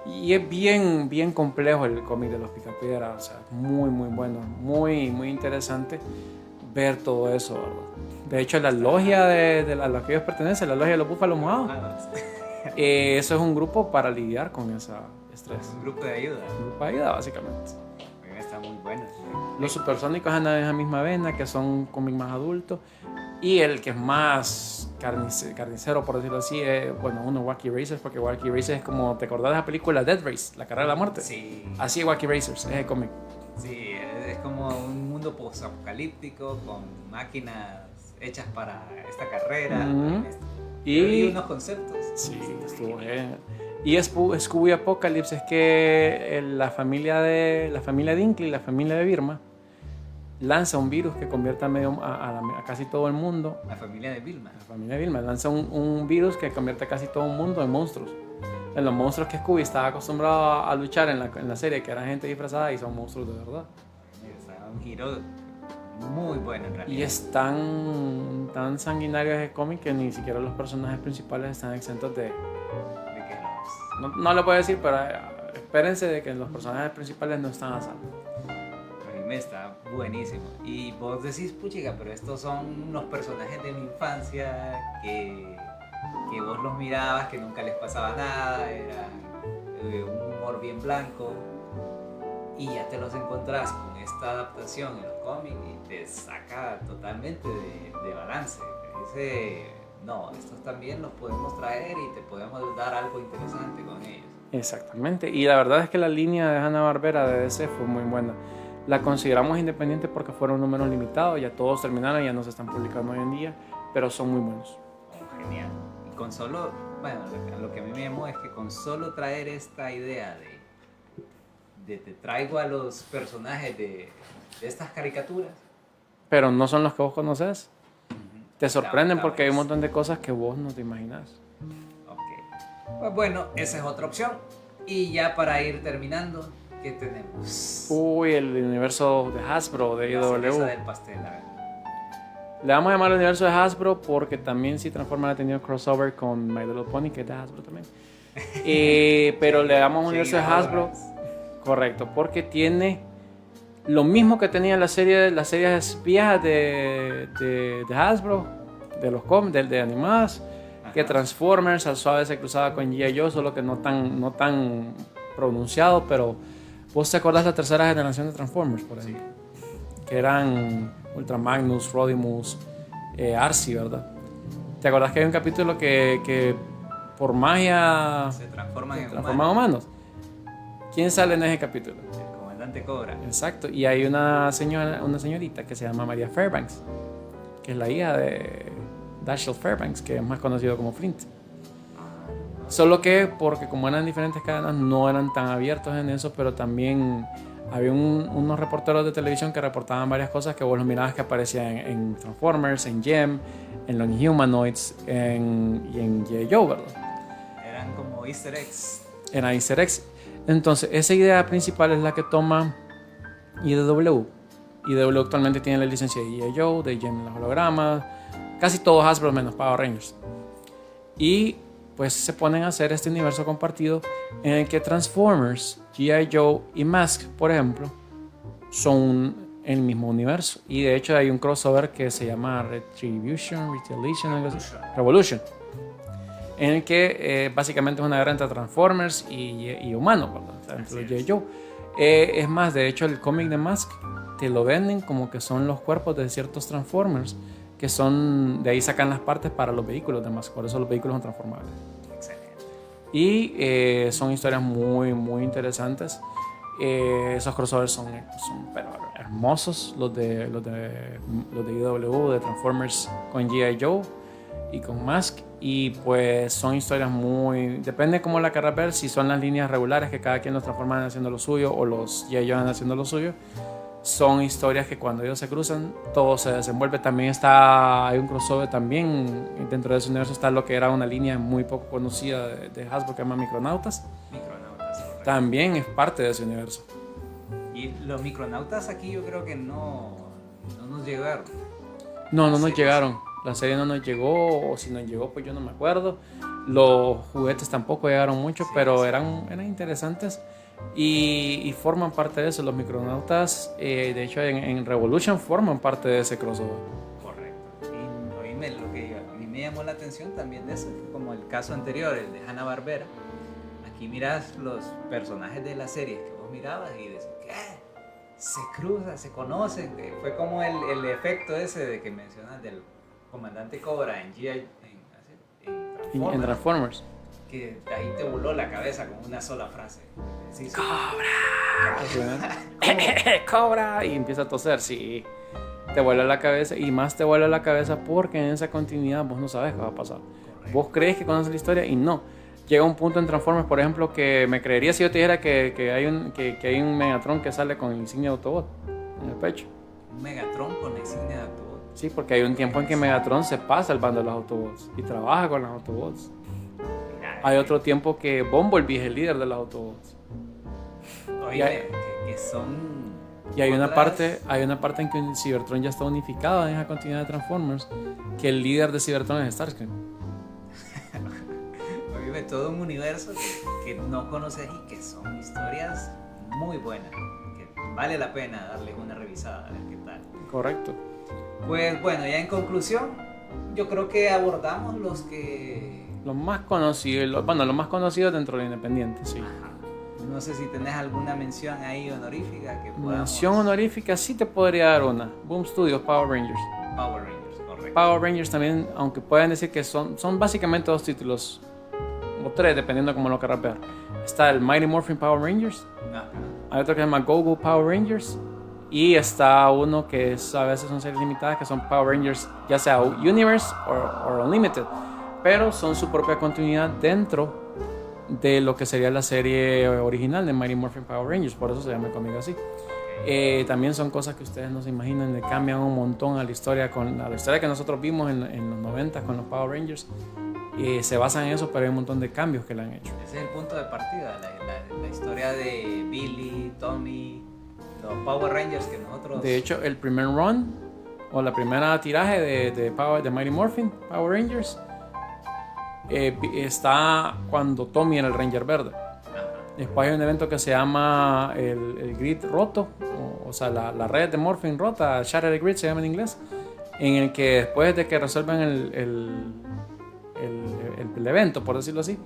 Y es bien complejo el cómic de los Picapiedra, o sea, muy bueno, muy interesante ver todo eso, ¿verdad? De hecho, la logia de la que ellos pertenecen, la logia de los Búfalos Mojados, eso es un grupo para lidiar con ese estrés. Un grupo de ayuda. Un grupo de ayuda, básicamente. Está muy bueno. Los Supersónicos andan en esa misma vena, que son cómics más adultos. Y el que es más carnicero, por decirlo así, es, uno Wacky Racers, porque Wacky Racers es como, ¿te acordás de la película Death Race, la carrera de la muerte? Sí. Así es Wacky Racers, es el cómic. Sí, es como un mundo post-apocalíptico con máquinas hechas para esta carrera. Y unos conceptos. Sí, estuvo bien. Y Scooby Apocalypse es que la familia Dinkley, la familia de Vilma, lanza un virus que convierte a casi todo el mundo. La familia de Vilma. La familia de Vilma lanza un virus que convierte a casi todo el mundo en monstruos. En los monstruos que Scooby estaba acostumbrado a luchar en la serie, que eran gente disfrazada y son monstruos de verdad. Es un giro muy bueno en realidad. Y es tan sanguinario ese cómic que ni siquiera los personajes principales están exentos de que no lo puedo decir, pero espérense de que los personajes principales no están a salvo. anime está buenísimo. Y vos decís, puchiga, pero estos son unos personajes de mi infancia que vos los mirabas, que nunca les pasaba nada, era un humor bien blanco. Y ya te los encontrás con esta adaptación en los cómics y te saca totalmente de balance. Te dice, no, estos también los podemos traer y te podemos dar algo interesante con ellos. Exactamente, y la verdad es que la línea de Hanna-Barbera de DC fue muy buena. La consideramos independiente porque fueron números limitados, ya todos terminaron, ya no se están publicando hoy en día, pero son muy buenos. Oh, genial. Y con solo, bueno, lo que a mí me llamó es que con solo traer esta idea de te traigo a los personajes de estas caricaturas. Pero no son los que vos conoces. Te sorprenden La porque hay un ves. montón de cosas que vos no te imaginas. Ok. Pues bueno, esa es otra opción. Y ya para ir terminando, ¿qué tenemos? Uy, el universo de Hasbro, de La cereza IW. del pastel, a ver. Le vamos a llamar el universo de Hasbro porque también sí Transformers ha tenido crossover con My Little Pony, que es de Hasbro también. Pero le damos un universo de Hasbro, correcto, porque tiene lo mismo que tenía las series viejas de Hasbro, de los cómics, de animadas, que Transformers, al suave se cruzaba con G.I. Joe, solo que no tan pronunciado, pero vos te acordás la tercera generación de Transformers, por ejemplo, que eran Ultra Magnus, Rodimus, Arcee, ¿verdad? ¿Te acordás que hay un capítulo que por magia Se transforman en transforman humanos? ¿Quién sale en ese capítulo? El comandante Cobra. Exacto, y hay una señorita que se llama Maria Fairbanks, que es la hija de Dashiell Fairbanks, que es más conocido como Flint. Solo que porque como eran diferentes cadenas no eran tan abiertos en eso, pero también había unos reporteros de televisión que reportaban varias cosas que vos los mirabas que aparecían en Transformers, en Gem, en los Inhumanoids y en G.I. Joe, ¿verdad? Eran como Easter eggs. Era Easter eggs. Entonces, esa idea principal es la que toma IDW. IDW actualmente tiene la licencia de G.I. Joe, de Gem en los hologramas, casi todos Hasbro menos Power Rangers. Y pues se ponen a hacer este universo compartido en el que Transformers, G.I. Joe y Mask, por ejemplo, son el mismo universo. Y de hecho hay un crossover que se llama Retaliation, Revolution, en el que básicamente es una guerra entre Transformers y humanos, ¿verdad? O sea, entre los G.I. Joe. Es más, de hecho el cómic de Mask te lo venden como que son los cuerpos de ciertos Transformers, que son, de ahí sacan las partes para los vehículos de Mask, por eso los vehículos son transformables. Excelente. Y son historias muy, muy interesantes. Esos crossovers son pero hermosos, los de IW, de Transformers con G.I. Joe y con Mask. Y pues son historias muy... Depende cómo la querrás ver, si son las líneas regulares que cada quien los transforma haciendo lo suyo o los G.I. Joe haciendo lo suyo. Son historias que cuando ellos se cruzan todo se desenvuelve. También hay un crossover también dentro de ese universo, está lo que era una línea muy poco conocida de Hasbro que se llama Micronautas. Micronautas, correcto. También es parte de ese universo. Y los micronautas aquí yo creo que no nos llegaron. No nos Sí. llegaron. La serie no nos llegó, o si nos llegó pues yo no me acuerdo. Los juguetes tampoco llegaron mucho, Sí, pero sí. eran interesantes. Y forman parte de eso. Los Micronautas, de hecho en Revolution forman parte de ese crossover. Correcto. Y oíme, lo que a mí me llamó la atención también de eso, fue como el caso anterior, el de Hanna-Barbera. Aquí miras los personajes de la serie que vos mirabas y decís, ¿qué? Se cruzan, se conocen. Fue como el efecto ese de que mencionas del comandante Cobra en G.I. En Transformers. Que ahí te voló la cabeza con una sola frase. Sí, sí. ¡Cobra! Y empieza a toser, sí. Te vuela la cabeza y más te vuela la cabeza porque en esa continuidad vos no sabes qué va a pasar. Correcto. Vos crees que conoces la historia y no. Llega un punto en Transformers, por ejemplo, que me creería si yo te dijera que hay un Megatron que sale con el insignia de Autobot en el pecho. Un Megatron con la insignia de Autobot. Sí, porque hay un tiempo en que Megatron se pasa al bando de los Autobots y trabaja con los Autobots. Hay otro tiempo que Bumblebee es el líder de los Autobots. Oye, que son... Y hay una otras- parte en que Cybertron ya está unificado en esa continuidad de Transformers, que el líder de Cybertron es Starscream. Oye, todo un universo que no conoces y que son historias muy buenas. Que vale la pena darles una revisada, a ver qué tal. Correcto. Pues bueno, ya en conclusión, yo creo que abordamos los más conocidos, bueno, los más conocidos dentro de Independiente, sí. Ajá. No sé si tenés alguna mención ahí honorífica que podamos... Mención honorífica sí te podría dar una. Boom Studios, Power Rangers. Power Rangers, correcto. Power Rangers también, aunque pueden decir que son básicamente 2 títulos, o 3, dependiendo de cómo lo querrás ver. Está el Mighty Morphin Power Rangers, Ajá. hay otro que se llama Go-Go Power Rangers, y está uno que a veces son series limitadas, que son Power Rangers, ya sea Universe o Unlimited, pero son su propia continuidad dentro de lo que sería la serie original de Mighty Morphin Power Rangers, por eso se llama el cómic así. También son cosas que ustedes no se imaginan, le cambian un montón a la historia, a la historia que nosotros vimos en los 90 con los Power Rangers. Se basan en eso, pero hay un montón de cambios que le han hecho. Ese es el punto de partida, la historia de Billy, Tommy, los Power Rangers que nosotros... De hecho, el primer run o la primera tiraje de Mighty Morphin Power Rangers está cuando Tommy era el Ranger verde. Después hay un evento que se llama el Grid roto, o sea, la red de Morphin rota, Shattered Grid se llama en inglés, en el que después de que resuelven el evento, por decirlo así,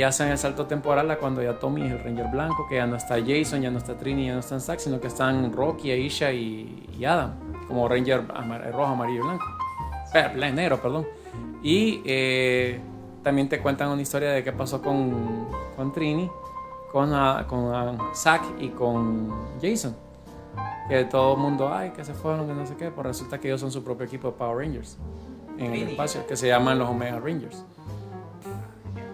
hacen el salto temporal a cuando ya Tommy es el Ranger blanco, que ya no está Jason, ya no está Trini, ya no está Zack, sino que están Rocky, Aisha y Adam, como Ranger rojo, amarillo y blanco. Negro, perdón. Y también te cuentan una historia de qué pasó con Trini, con Zack y con Jason. Que todo el mundo, que se fueron, que no sé qué, pues resulta que ellos son su propio equipo de Power Rangers en el espacio, que se llaman los Omega Rangers.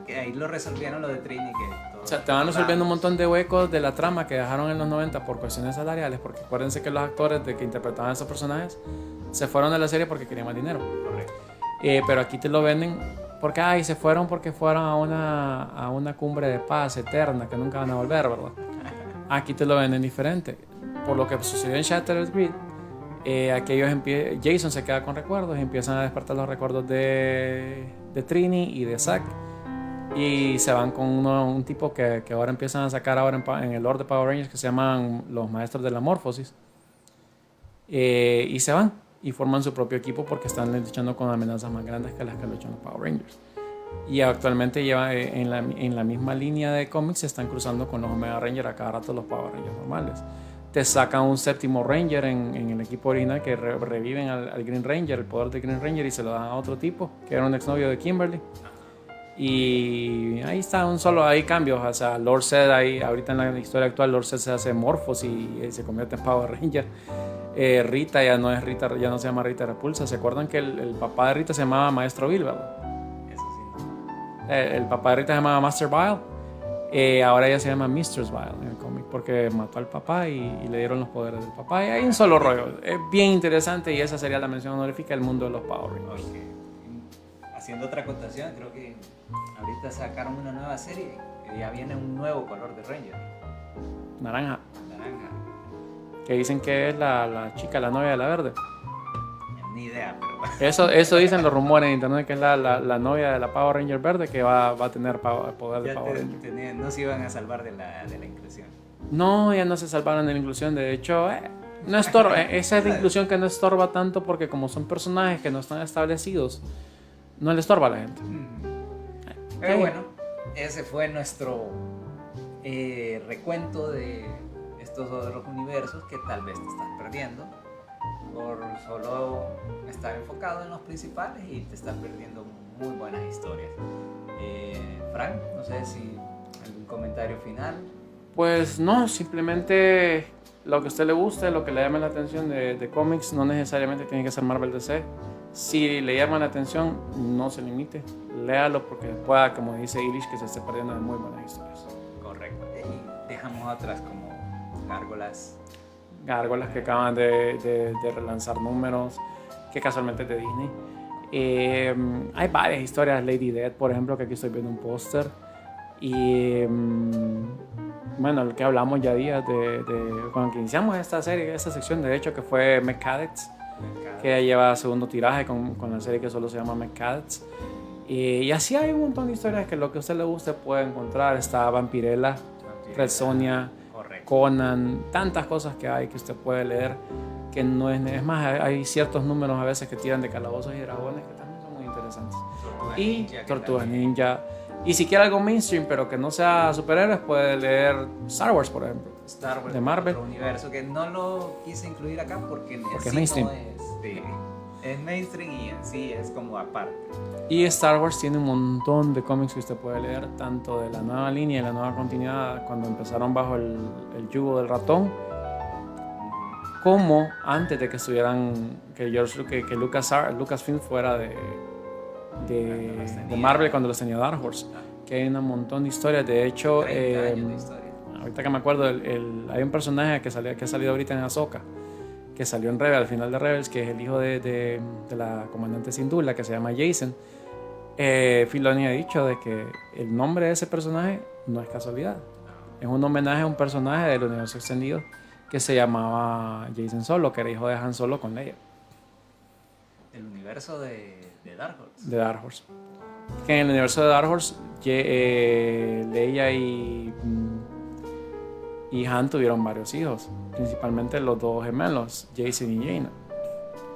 Que ahí lo resolvieron lo de Trini. O sea, te van resolviendo un montón de huecos de la trama que dejaron en los 90 por cuestiones salariales, porque acuérdense que los actores que interpretaban a esos personajes se fueron de la serie porque querían más dinero. Correcto. Pero aquí te lo venden porque se fueron porque fueron a una cumbre de paz eterna que nunca van a volver, ¿verdad? Aquí te lo venden diferente. Por lo que sucedió en Shattered Grid, Jason se queda con recuerdos y empiezan a despertar los recuerdos de Trini y de Zack, y se van con un tipo que ahora empiezan a sacar ahora en el Lord de Power Rangers, que se llaman los Maestros de la Morfosis, y se van y forman su propio equipo porque están luchando con amenazas más grandes que las que luchan los Power Rangers. Y actualmente en la misma línea de cómics se están cruzando con los Omega Rangers a cada rato, los Power Rangers normales. Te sacan un séptimo Ranger en el equipo original, que reviven al Green Ranger, el poder de Green Ranger, y se lo dan a otro tipo que era un exnovio de Kimberly. Y ahí está, hay cambios. O sea, Lord Zed, ahorita en la historia actual, Lord Zed se hace Morphos y se convierte en Power Ranger. Rita ya no es Rita, ya no se llama Rita Repulsa. ¿Se acuerdan que el papá de Rita se llamaba Maestro Bill, verdad? Eso sí. El papá de Rita se llamaba Master Vile. Ahora ella se llama Mistress Vile en el cómic porque mató al papá y le dieron los poderes del papá. Y hay un solo rollo. Es bien interesante, y esa sería la mención honorífica del mundo de los Power Rangers. Okay. Haciendo otra acotación, creo que ahorita sacaron una nueva serie que ya viene un nuevo color de Ranger. Naranja. Que dicen que es la chica, la novia de la verde. Ni idea, pero... Eso dicen los rumores en internet, que es la novia de la Power Ranger verde, que va a tener poder de Power Ranger. No se iban a salvar de la inclusión. No, ya no se salvaron de la inclusión. De hecho, no estorba. Esa es la inclusión que no estorba tanto, porque como son personajes que no están establecidos, no le estorba a la gente. Pero bueno, ese fue nuestro recuento de estos otros universos que tal vez te estás perdiendo por solo estar enfocado en los principales, y te estás perdiendo muy buenas historias. Frank, no sé si algún comentario final. Pues no, simplemente lo que a usted le guste, lo que le llame la atención de cómics, no necesariamente tiene que ser Marvel DC. Si le llama la atención, no se limite, léalo, porque pueda, como dice Ilish, que se esté perdiendo de muy buenas historias. Correcto. Y dejamos otras como Gárgolas que acaban de relanzar números, que casualmente es de Disney. Hay varias historias, Lady Death, por ejemplo, que aquí estoy viendo un póster. Y bueno, el que hablamos ya días cuando iniciamos esta serie, esta sección, de hecho, que fue Mech Cadets, que ya lleva segundo tiraje con la serie que solo se llama Mech Cadets. Y así hay un montón de historias que lo que a usted le guste puede encontrar. Está Vampirella, Red Sonja, correcto. Conan, tantas cosas que hay que usted puede leer, que no es más, hay ciertos números a veces que tiran de calabozos y dragones que también son muy interesantes. Tortugas Ninja. Y si quiere algo mainstream, pero que no sea superhéroes, puede leer Star Wars, por ejemplo. Star Wars de Marvel. Otro universo que no lo quise incluir acá porque es mainstream. Es mainstream y en sí es como aparte. Y Star Wars tiene un montón de cómics que usted puede leer, tanto de la nueva línea y la nueva continuidad, cuando empezaron bajo el yugo del ratón, como antes de que estuvieran, que Lucasfilm fuera de Marvel, cuando los tenía Dark Horse, que hay un montón de historias. De hecho, 30 años de historia. Ahorita que me acuerdo, hay un personaje que ha salido ahorita en Ahsoka, que salió en Rebels, al final de Rebels, que es el hijo de la comandante Syndulla, que se llama Jason. Filoni ha dicho de que el nombre de ese personaje no es casualidad, es un homenaje a un personaje del universo extendido que se llamaba Jason Solo, que era hijo de Han Solo con Leia. El universo de Dark Horse. De Dark Horse. Que en el universo de Dark Horse, Leia y Han tuvieron varios hijos, principalmente los dos gemelos, Jason y Jaina.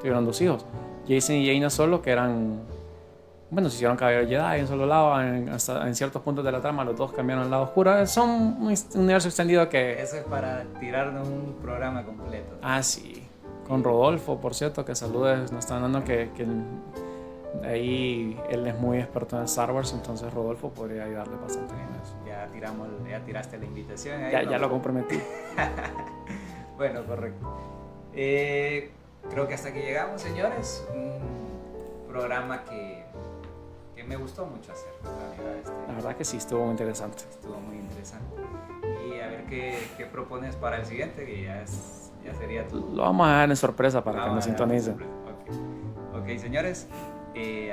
Tuvieron 2 hijos. Jason y Jaina Solo, que eran, se hicieron caballeros Jedi en un solo lado, hasta en ciertos puntos de la trama los dos cambiaron al lado oscuro. Son un universo extendido que... Eso es para tirar de un programa completo. Ah, sí. Con Rodolfo, por cierto, que saludes, nos están dando que ahí él es muy experto en Star Wars, entonces Rodolfo podría ayudarle bastante en eso. Ya tiraste la invitación ahí. Ya lo comprometí. Bueno, correcto. Creo que hasta aquí llegamos, señores. Un programa que me gustó mucho hacer. La verdad que sí, estuvo muy interesante. Estuvo muy interesante. Y a ver qué propones para el siguiente, que ya sería tu... Lo vamos a dejar en sorpresa para que nos sintonicen. Ok, señores.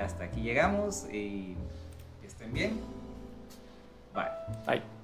Hasta aquí llegamos y que estén bien. Bye. Bye.